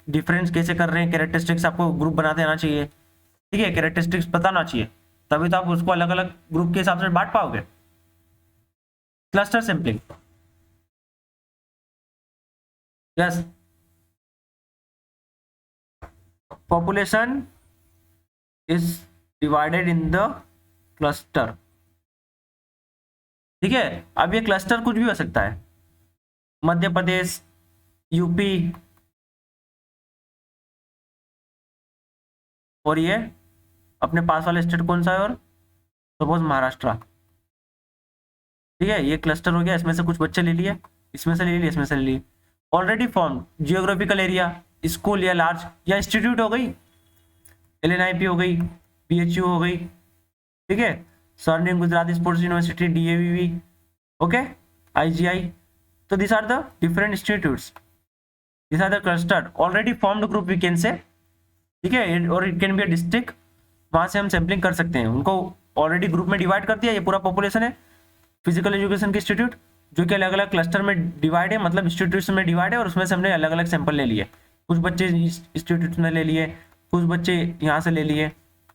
डिफरेंस कैसे कर रहे हैं, कैरेक्टरिस्टिक्स आपको ग्रुप बनाते आना चाहिए। ठीक है, कैरेक्टरिस्टिक्स पता होना चाहिए, तभी तो आप उसको अलग अलग ग्रुप के हिसाब से बांट पाओगे। Cluster sampling, yes, population is divided in the cluster. ठीक है, अब ये क्लस्टर कुछ भी हो सकता है, मध्य प्रदेश, यूपी, और ये अपने पास वाले स्टेट कौन सा है, और सपोज महाराष्ट्र। ठीक है, ये क्लस्टर हो गया, इसमें से कुछ बच्चे ले लिए, इसमें से ले लिए, इसमें से ले लिए। Already form geographical area, school या लार्ज या इंस्टीट्यूट हो गई, LNIP हो गई, PHU हो गई। ठीक है, surrounding Gujarat sports university, DAVV, okay, IGI। तो this are the different institutes, this are the cluster already formed group we can say. ठीक है, और it can be a district, वहां से हम सैम्पलिंग कर सकते हैं। उनको ऑलरेडी ग्रुप में डिवाइड कर दिया, ये पूरा पॉपुलेशन है फिजिकल एजुकेशन के इंस्टीट्यूट, जो कि अलग अलग क्लस्टर में डिवाइड है, मतलब इंस्टीट्यूट्स में डिवाइड है, और उसमें से हमने अलग अलग सैंपल ले लिए। कुछ बच्चे इंस्टीट्यूट में ले लिए, कुछ बच्चे यहाँ से ले लिए,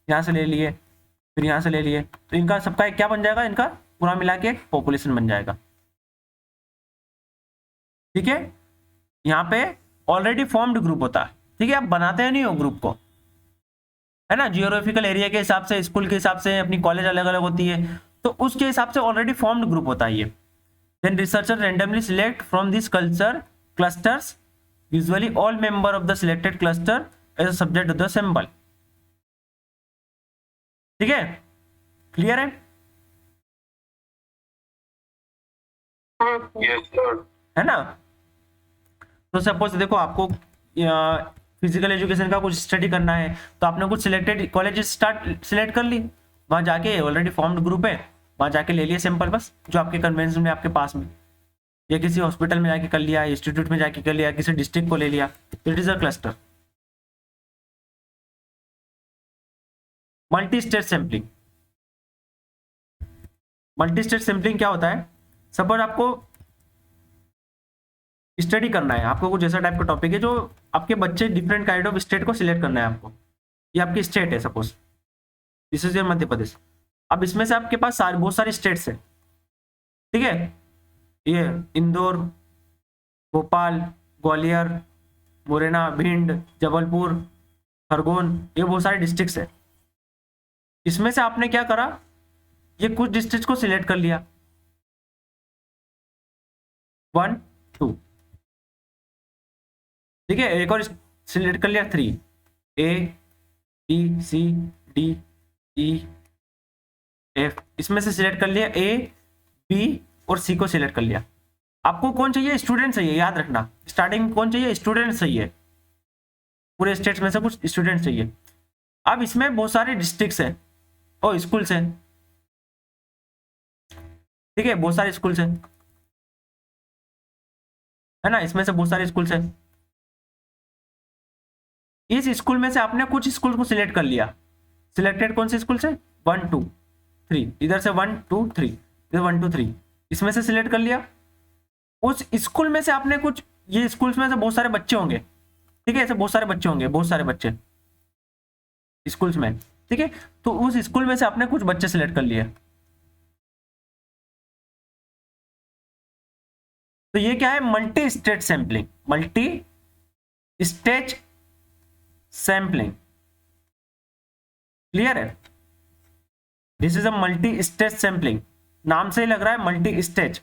यहाँ से ले लिए, फिर यहाँ से ले लिए। तो इनका सबका एक क्या बन जाएगा, इनका पूरा मिला के एक पॉपुलेशन बन जाएगा। ठीक है, यहाँ पे ऑलरेडी फॉर्म्ड ग्रुप होता है। ठीक है, आप बनाते हैं नहीं हो ग्रुप को, है ना, जियोग्राफिकल एरिया के हिसाब से, स्कूल के हिसाब से, अपनी कॉलेज अलग अलग होती है, तो उसके हिसाब से ऑलरेडी फॉर्म्ड ग्रुप होता है ये। Then researcher randomly select from this clusters, usually all member of the selected cluster as a subject of the sample. ठीक है, क्लियर है? Yes, sir. है ना। तो सपोज देखो, आपको फिजिकल एजुकेशन का कुछ स्टडी करना है, तो आपने कुछ सिलेक्टेड कॉलेजेस सिलेक्ट कर ली, वहां जाके ऑलरेडी फॉर्म्ड ग्रुप है, वहां जाके ले लिए सैंपल, बस जो आपके कन्वेंशन में आपके पास में, या किसी हॉस्पिटल में जाके कर लिया, इंस्टीट्यूट में जाके कर लिया, किसी डिस्ट्रिक्ट को ले लिया, it is a cluster. Multi state sampling, multi state sampling क्या होता है, सपोज आपको स्टडी करना है, आपको कुछ ऐसा टाइप का टॉपिक है जो आपके बच्चे डिफरेंट काइंड ऑफ स्टेट को सिलेक्ट करना है आपको, ये आपकी स्टेट है, suppose this is your Madhya Pradesh. अब इसमें से आपके पास बहुत सारी स्टेट्स है। ठीक है, ये इंदौर, भोपाल, ग्वालियर, मुरैना, भिंड, जबलपुर, खरगोन, ये बहुत सारे डिस्ट्रिक्ट्स है। इसमें से आपने क्या करा, ये कुछ डिस्ट्रिक्ट को सिलेक्ट कर लिया, 1 2, ठीक है, एक और सिलेक्ट कर लिया 3, ABCDEF, इसमें से सिलेक्ट कर लिया A B और सी को सिलेक्ट कर लिया। आपको कौन चाहिए? स्टूडेंट चाहिए, याद रखना। स्टार्टिंग में कौन चाहिए? स्टूडेंट चाहिए, पूरे स्टेट्स में से कुछ स्टूडेंट चाहिए। अब इसमें बहुत सारे डिस्ट्रिक्ट्स हैं और स्कूल्स हैं, ठीक है, बहुत सारे स्कूल्स हैं, है ना, इसमें से बहुत सारे स्कूल्स हैं। इस स्कूल में से आपने कुछ स्कूल को सिलेक्ट कर लिया। सिलेक्टेड कौन से स्कूल से? 1 2 3, इधर से 1 2 3, इधर 1 2 3, इसमें से सिलेक्ट कर लिया। उस स्कूल में से आपने कुछ, ये स्कूल्स में से बहुत सारे बच्चे होंगे, ठीक है, ऐसे बहुत सारे बच्चे होंगे, बहुत सारे बच्चे स्कूल्स में, ठीक है। तो उस स्कूल में से आपने कुछ बच्चे सिलेक्ट कर लिए। तो ये क्या है? Multi state sampling, multi state sampling, clear है? This is a multi state sampling, नाम से ही लग रहा है मल्टी स्टेट।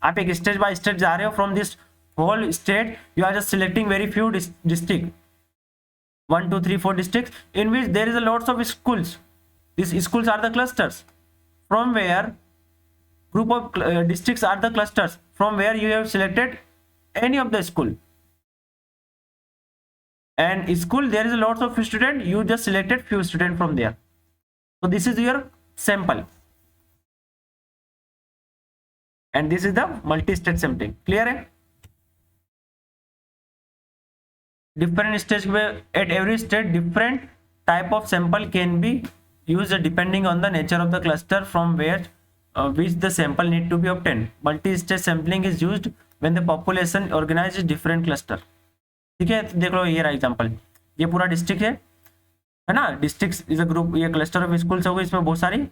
आप एक स्टेट बाय स्टेट जा रहे हो, from this whole state you are just selecting very few district, 1 2 3 4 districts in which there is a lots of schools. These schools are the clusters from where group of districts are the clusters from where you have selected any of the school. And school there is a lots of student, you just selected few student from there. So this is your sample, and this is the multi-state sampling. Clear है? Different stage में at every state different type of sample can be used depending on the nature of the cluster from where which the sample need to be obtained. Multi-stage sampling is used when the population organizes different cluster. ठीक है, तो देख लो ये रहा example, ये पूरा district है ना, डिस्ट्रिक्ट इज अ ग्रुप, ये क्लस्टर ऑफ स्कूल्स हो गए, इसमें बहुत सारी,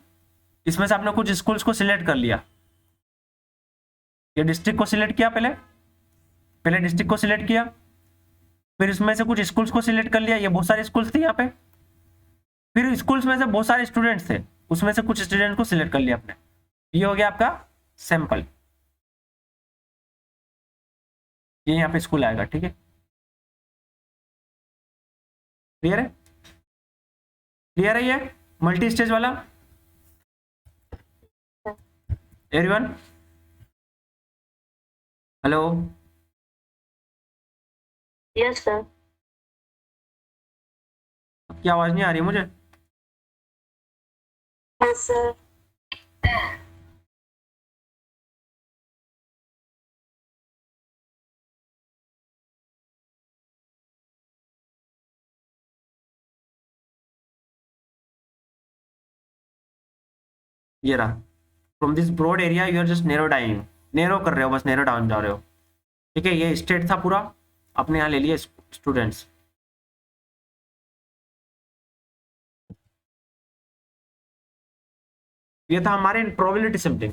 इसमें से आपने कुछ स्कूल्स को सिलेक्ट कर लिया। ये डिस्ट्रिक्ट को सिलेक्ट किया, पहले डिस्ट्रिक्ट को सिलेक्ट किया, फिर इसमें से कुछ स्कूल्स को सिलेक्ट कर लिया, ये बहुत सारे स्कूल्स थे यहाँ पे, फिर स्कूल्स में से बहुत सारे स्टूडेंट्स थे, उसमें से कुछ स्टूडेंट को सिलेक्ट कर लिया आपने। ये हो गया आपका सैंपल, ये यहाँ पे स्कूल आएगा, ठीक है, क्लियर है? क्लियर है ये मल्टी स्टेज वाला एवरीवन? Hello, yes sir. आपकी आवाज नहीं आ रही है मुझे। Yes sir. ये रहा, from this broad area you are just narrow down, narrow कर रहे हो, बस नैरो डाउन जा रहे हो, ठीक है। ये स्टेट था पूरा, आपने यहाँ ले लिया स्टूडेंट्स। ये था हमारे probability sampling.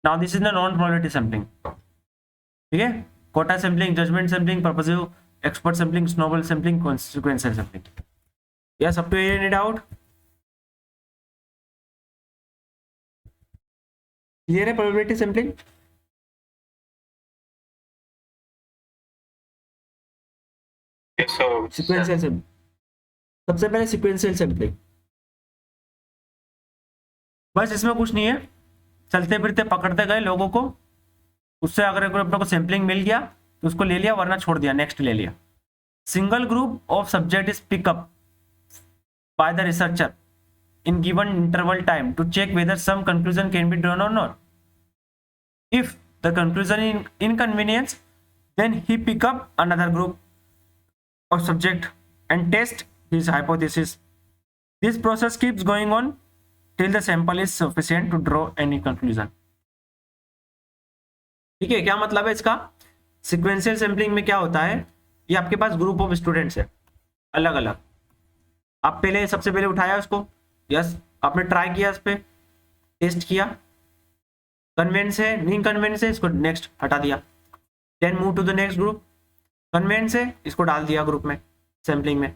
Now this is the non probability sampling, ठीक है। Quota sampling, judgement sampling, purposive expert sampling, snowball sampling, consequential sampling. Yes, up to any doubt? Clear है probability sampling? Yes, so sequential sampling, सबसे पहले sequential sampling, बस इसमें कुछ नहीं है, चलते फिरते पकड़ते गए लोगों को, उससे अगर अपने को सैंपलिंग मिल गया तो उसको ले लिया, वरना छोड़ दिया, नेक्स्ट ले लिया। Single group of subject is pickup by the researcher in given interval time to check whether some conclusion can be drawn or not. If the conclusion is inconvenience, then he pick up another group of subject and test his hypothesis. This process keeps going on till the sample is sufficient to draw any conclusion. ठीक है, क्या मतलब है इसका? Sequential sampling में क्या होता है, ये आपके पास ग्रुप ऑफ स्टूडेंट्स है अलग अलग, आप पहले सबसे पहले उठाया उसको, यस, आपने ट्राई किया, इस पे टेस्ट किया, कन्वेंस है नहीं कन्वेंस है, इसको नेक्स्ट हटा दिया, then move to the next group, convenience है, इसको डाल दिया ग्रुप में सैम्पलिंग में,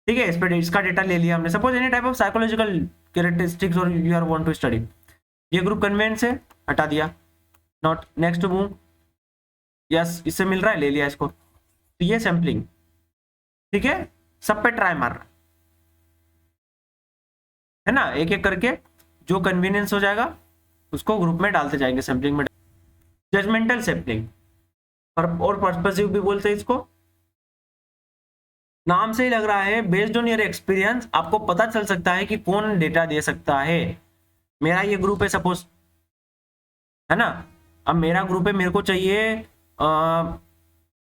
ठीक है। इस पर इसका डेटा ले लिया हमने, suppose any type of psychological characteristics और you are want to study, ये ग्रुप कन्वेंस है, हटा दिया, नॉट नेक्स्ट मूव, यस, इससे मिल रहा है, ले लिया इसको, तो ये सैम्पलिंग, ठीक है, सब पे ट्राई मार रहा है ना, एक एक करके जो कन्वीनियंस हो जाएगा उसको ग्रुप में डालते जाएंगे, सैम्पलिंग में। जजमेंटल सैंपलिंग और पर्सपेसिव भी बोलते हैं इसको। नाम से ही लग रहा है, बेस्ड ऑन योर एक्सपीरियंस आपको पता चल सकता है कि कौन डेटा दे सकता है। मेरा ये ग्रुप है सपोज, है ना। अब मेरा ग्रुप है, मेरे को चाहिए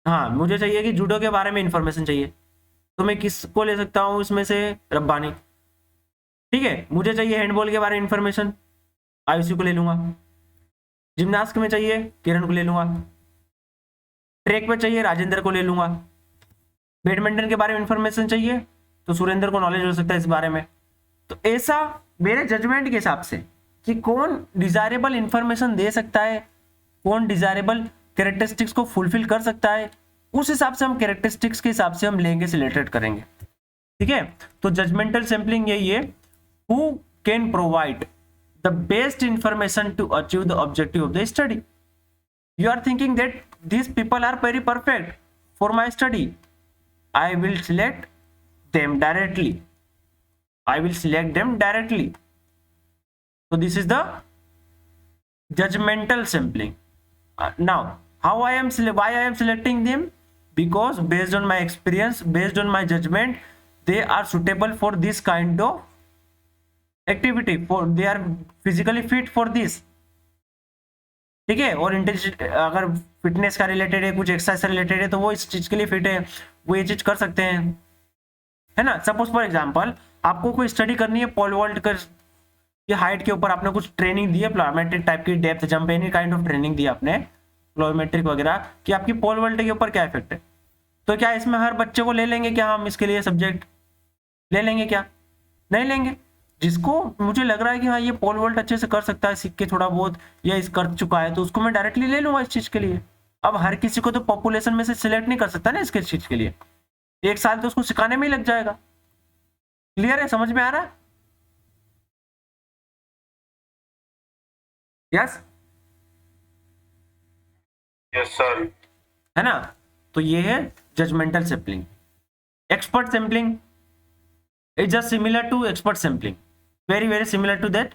हाँ मुझे चाहिए कि जूडो के बारे में इंफॉर्मेशन चाहिए, तो मैं किसको ले सकता हूँ इसमें से, रब्बानी। ठीक है, मुझे चाहिए हैंडबॉल के बारे में इंफॉर्मेशन, आयुषी को ले लूंगा। जिम्नास्ट में चाहिए किरण को ले लूंगा। ट्रैक पे चाहिए राजेंद्र को ले लूंगा। बैडमिंटन के बारे में इंफॉर्मेशन चाहिए तो सुरेंद्र को नॉलेज हो सकता है इस बारे में। तो ऐसा मेरे जजमेंट के हिसाब से कि कौन डिजायरेबल इंफॉर्मेशन दे सकता है, कौन डिजायरेबल कैरेक्टरिस्टिक्स को फुलफिल कर सकता है, उस हिसाब से हम कैरेक्टरिस्टिक्स के हिसाब से हम लेंगे, सिलेक्टेड करेंगे। ठीक है, तो जजमेंटल सैंपलिंग यही है, who can provide the best information to achieve the objective of the study. You are thinking that these people are very perfect for my study, I will select them directly, I will select them directly. So this is the judgmental sampling. Now how I am why I am selecting them, because based on my experience, based on my judgment, they are suitable for this kind of activity, for they are physically fit for this। ठीक है, और अगर fitness का related है, कुछ exercise से related है, तो वो इस चीज के लिए फिट है, वो ये चीज कर सकते हैं, है ना। सपोज फॉर एग्जांपल आपको कोई स्टडी करनी है पोल वॉल्ट कर ये हाइट के ऊपर, आपने कुछ ट्रेनिंग दी है, प्लॉमेट्रिक टाइप की, depth jump, any kind of training दी आपने प्लॉमेट्रिक वगैरह, कि आपकी पोल वॉल्ट के ऊपर क्या इफेक्ट है। तो क्या इसमें हर बच्चे को ले लेंगे क्या हम इसके लिए सब्जेक्ट, ले लेंगे क्या, नहीं लेंगे। जिसको मुझे लग रहा है कि हाँ ये पोल वोल्ट अच्छे से कर सकता है, सीख के थोड़ा बहुत, या इस कर चुका है, तो उसको मैं डायरेक्टली ले लूंगा इस चीज के लिए। अब हर किसी को तो पॉपुलेशन में से सिलेक्ट नहीं कर सकता ना इसके चीज के लिए, एक साल तो उसको सिखाने में ही लग जाएगा। क्लियर है, समझ में आ रहा है? Yes yes sir. है ना। तो ये है judgmental sampling. Expert sampling is just similar to expert sampling, very very similar to that,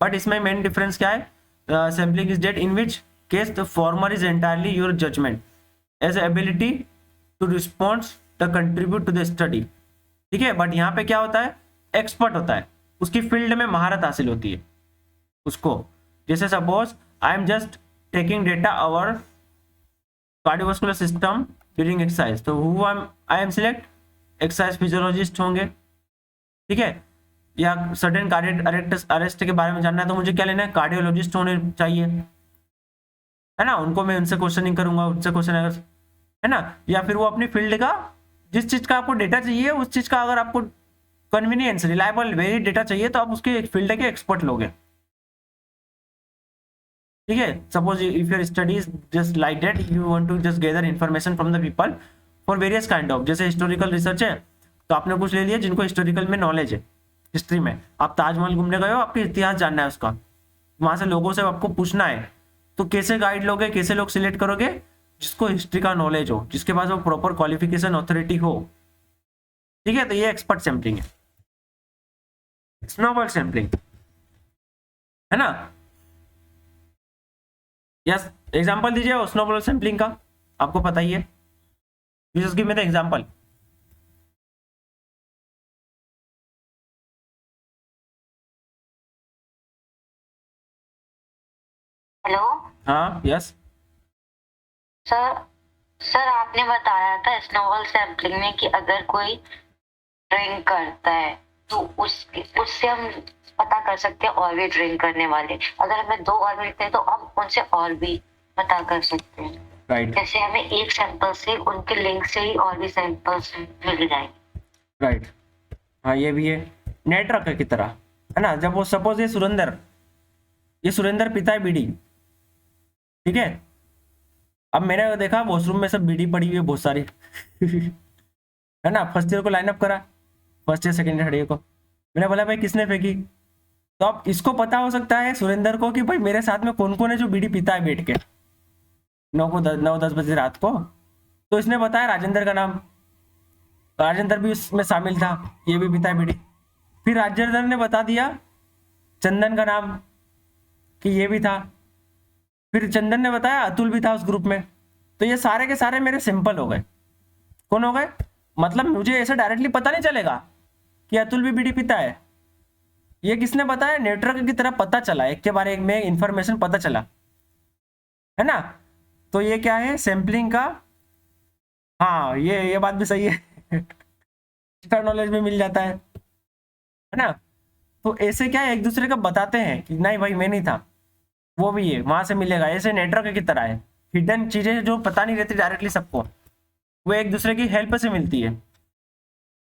but इसमें मेन डिफरेंस क्या है, sampling is that in which case the former is entirely your judgement as ability to respond the contribute to the study. ठीक है, but यहाँ पे क्या होता है, एक्सपर्ट होता है, उसकी फील्ड में महारत हासिल होती है उसको। जैसे suppose I am just taking data our cardiovascular system during exercise, तो who I am select exercise physiologist होंगे। ठीक है, या सडन कार्डियक अरेस्ट के बारे में जानना है तो मुझे क्या लेना है, कार्डियोलॉजिस्ट होने चाहिए, है ना। उनको मैं उनसे क्वेश्चनिंग करूंगा, उनसे क्वेश्चन अगर, है ना। या फिर वो अपनी फील्ड का जिस चीज का आपको डेटा चाहिए, उस चीज का अगर आपको कन्वीनियंस रिलायबल वेरी डेटा चाहिए तो आप उसके फील्ड के एक्सपर्ट लोगे। ठीक है, suppose if your study is just like that, you want to just gather information from the people for various kind of, जैसे हिस्टोरिकल रिसर्च है तो आपने कुछ ले लिया जिनको हिस्टोरिकल में नॉलेज है, हिस्ट्री में आप ताजमहल घूमने गए हो, आपके इतिहास जानना है उसका, वहां से लोगों से आपको पूछना है, तो कैसे गाइड लोगे, कैसे लोग सिलेक्ट करोगे, जिसको हिस्ट्री का नॉलेज हो, जिसके पास वो प्रॉपर क्वालिफिकेशन ऑथोरिटी हो। ठीक है, तो ये एक्सपर्ट सैंपलिंग है। स्नोबॉल सैंपलिंग, है ना। यस, एग्जांपल दीजिए स्नोबॉल सैंपलिंग का, आपको पता ही है, just give me the example. Hello. हाँ, यस सर सर आपने बताया था स्नोबॉल सैम्पलिंग में कि अगर कोई ड्रिंक करता है तो उससे हम पता कर सकते हैं और भी ड्रिंक करने वाले, अगर हमें 2 और मिलते हैं तो हम उनसे और भी पता कर सकते हैं। राइट, जैसे हमें एक सैंपल से उनके लिंक से ही और भी सैंपल्स मिल जाएंगे। राइट, हाँ ये भी है, नेटवर्क की तरह, है ना। जब वो सपोज ये सुरेंद्र पिता है बीड़ी, ठीक है, अब मैंने देखा वॉशरूम में सब बीड़ी पड़ी हुई है बहुत सारी है ना। फर्स्ट ईयर को लाइनअप करा, first year second year third year को, मैंने बोला भाई किसने फेंकी, तो अब इसको पता हो सकता है सुरेंद्र को कि भाई मेरे साथ में कौन कौन है जो बीड़ी पीता है बैठ के 9-10 बजे रात को, तो इसने बताया राजेंद्र का नाम, राजेंद्र भी उसमें शामिल था, ये भी पीता है बीड़ी। फिर राजेंद्र ने बता दिया चंदन का नाम कि ये भी था, फिर चंदन ने बताया अतुल भी था उस ग्रुप में। तो ये सारे के सारे मेरे सिंपल हो गए। कौन हो गए? मतलब मुझे ऐसे डायरेक्टली पता नहीं चलेगा कि अतुल भी बीड़ी पीता है। ये किसने बताया? नेटवर्क की तरह पता चला, एक के बारे में इंफॉर्मेशन पता चला, है ना। तो ये क्या है? सैम्पलिंग का, हाँ ये बात भी सही है एक्स्ट्रा नॉलेज भी मिल जाता है ना। तो ऐसे क्या है, एक दूसरे का बताते हैं कि नहीं भाई मैं नहीं था, वो भी है वहां से मिलेगा। ऐसे नेटवर्क की तरह है, हिडन चीजें जो पता नहीं रहती डायरेक्टली सबको, वो एक दूसरे की हेल्प से मिलती है।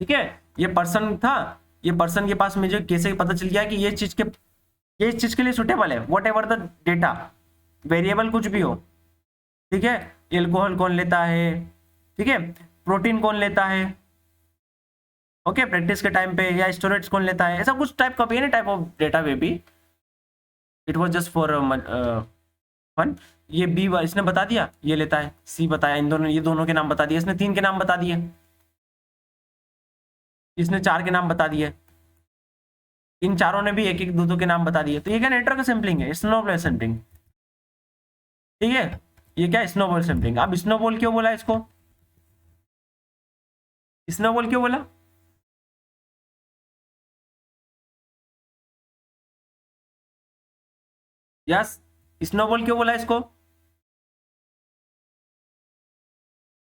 ठीक है, ये पर्सन था, ये पर्सन के पास मुझे कैसे पता चल गया कि ये चीज के लिए सुटेबल है, what ever the data, variable कुछ भी हो। ठीक है, एल्कोहल कौन लेता है, ठीक है, प्रोटीन कौन लेता है, ओके, प्रैक्टिस के टाइम पे, या स्टोरेज कौन लेता है, ऐसा कुछ टाइप का भी है, टाइप ऑफ डेटा वे भी। It was just for fun. ये बी इसने बता दिया ये लेता है, सी बताया, इन दोनों, ये दोनों के नाम बता दिए, इसने 3 के नाम बता दिए, इसने 4 के नाम बता दिए, इन चारों ने भी एक एक दो के नाम बता दिए। तो ये क्या नेटवर्क सैम्पलिंग है, स्नोबॉल सैम्पलिंग। ठीक है, ये क्या स्नोबॉल सैम्पलिंग। अब स्नोबॉल क्यों बोला इसको? स्नोबॉल क्यों बोला? यस, स्नोबॉल क्यों बोला इसको?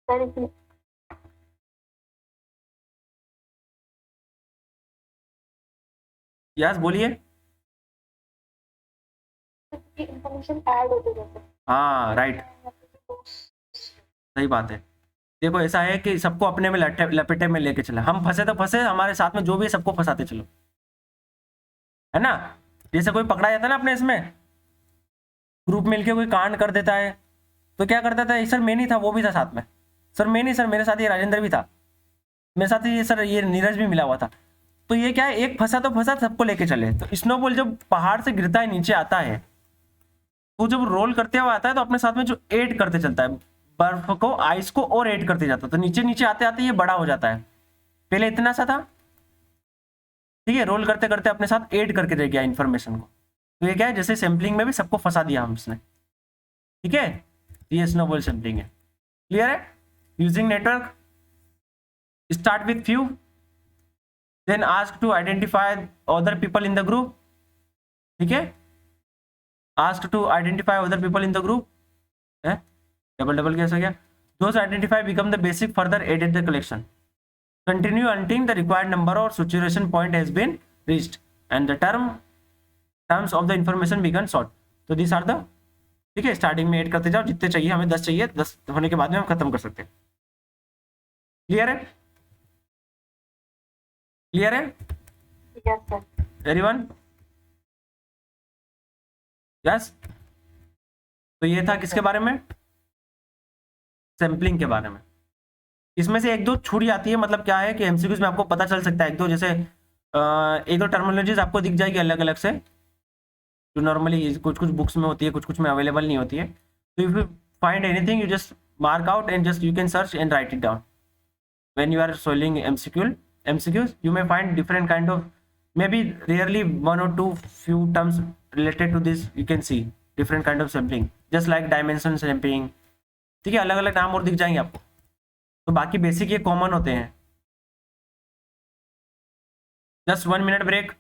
सर इसमें यस बोलिए। इंफॉर्मेशन ऐड होते जाते हैं। हाँ राइट, सही बात है। देखो ऐसा है कि सबको अपने में लपेटे में लेके चला, हम फंसे तो फंसे, हमारे साथ में जो भी है सबको फंसाते चलो, है ना। जैसे कोई पकड़ा जाता है ना अपने इसमें ग्रुप मिलके कोई कांड कर देता है, तो क्या करता था, सर मैं नहीं था, वो भी था साथ में, सर मैं नहीं, सर मेरे साथ ये राजेंद्र भी था, मेरे साथ ये सर ये नीरज भी मिला हुआ था। तो ये क्या है, एक फंसा तो फंसा, सबको लेके चले। तो स्नोबॉल जब पहाड़ से गिरता है नीचे आता है, तो जब रोल करते हुए आता है तो अपने साथ में जो ऐड करते चलता है, बर्फ को, आइस को और ऐड करते जाता है, तो नीचे नीचे आते आते ये बड़ा हो जाता है। पहले इतना सा था, ठीक है, रोल करते करते अपने साथ ऐड करके रह गया इन्फॉर्मेशन को। तो ये क्या है, जैसे सैम्पलिंग में भी सबको फंसा दिया हमने, ठीक है, ये स्नोबॉल सैम्पलिंग है। क्लियर है? Using network, start with few, then ask to identify other people in the group. ठीक है, ask to identify other people in the group है, डबल डबल कैसा गया, those identify become the basic further added the collection, continue until the required number or saturation point has been reached and the terms of the information begun sort। तो these are the, ठीक है, starting में add करते जाओ, जितने चाहिए, हमें 10 चाहिए, 10 होने के बाद में हम खत्म कर सकते हैं। क्लियर है? क्लियर है यस सर। एवरीवन? यस। तो ये था किसके बारे में? सैम्पलिंग के बारे में। इसमें से एक दो छूट जाती है, मतलब क्या है कि एमसीक्यूज में आपको पता चल सकता है एक दो, जैसे एक दो टर्मिनोलॉजीज आपको दिख जाएगी अलग अलग से, जो नॉर्मली कुछ कुछ बुक्स में होती है, कुछ कुछ में अवेलेबल नहीं होती है। तो if you find anything you just mark out and just you can search and write it down when you are solving MCQs. you may find different kind of, maybe rarely 1 or 2 few terms related to this, you can see different kind of sampling just like dimension sampling। ठीक है, अलग अलग नाम और दिख जाएंगे आपको, तो बाकी बेसिक ये कॉमन होते हैं। Just 1 minute break.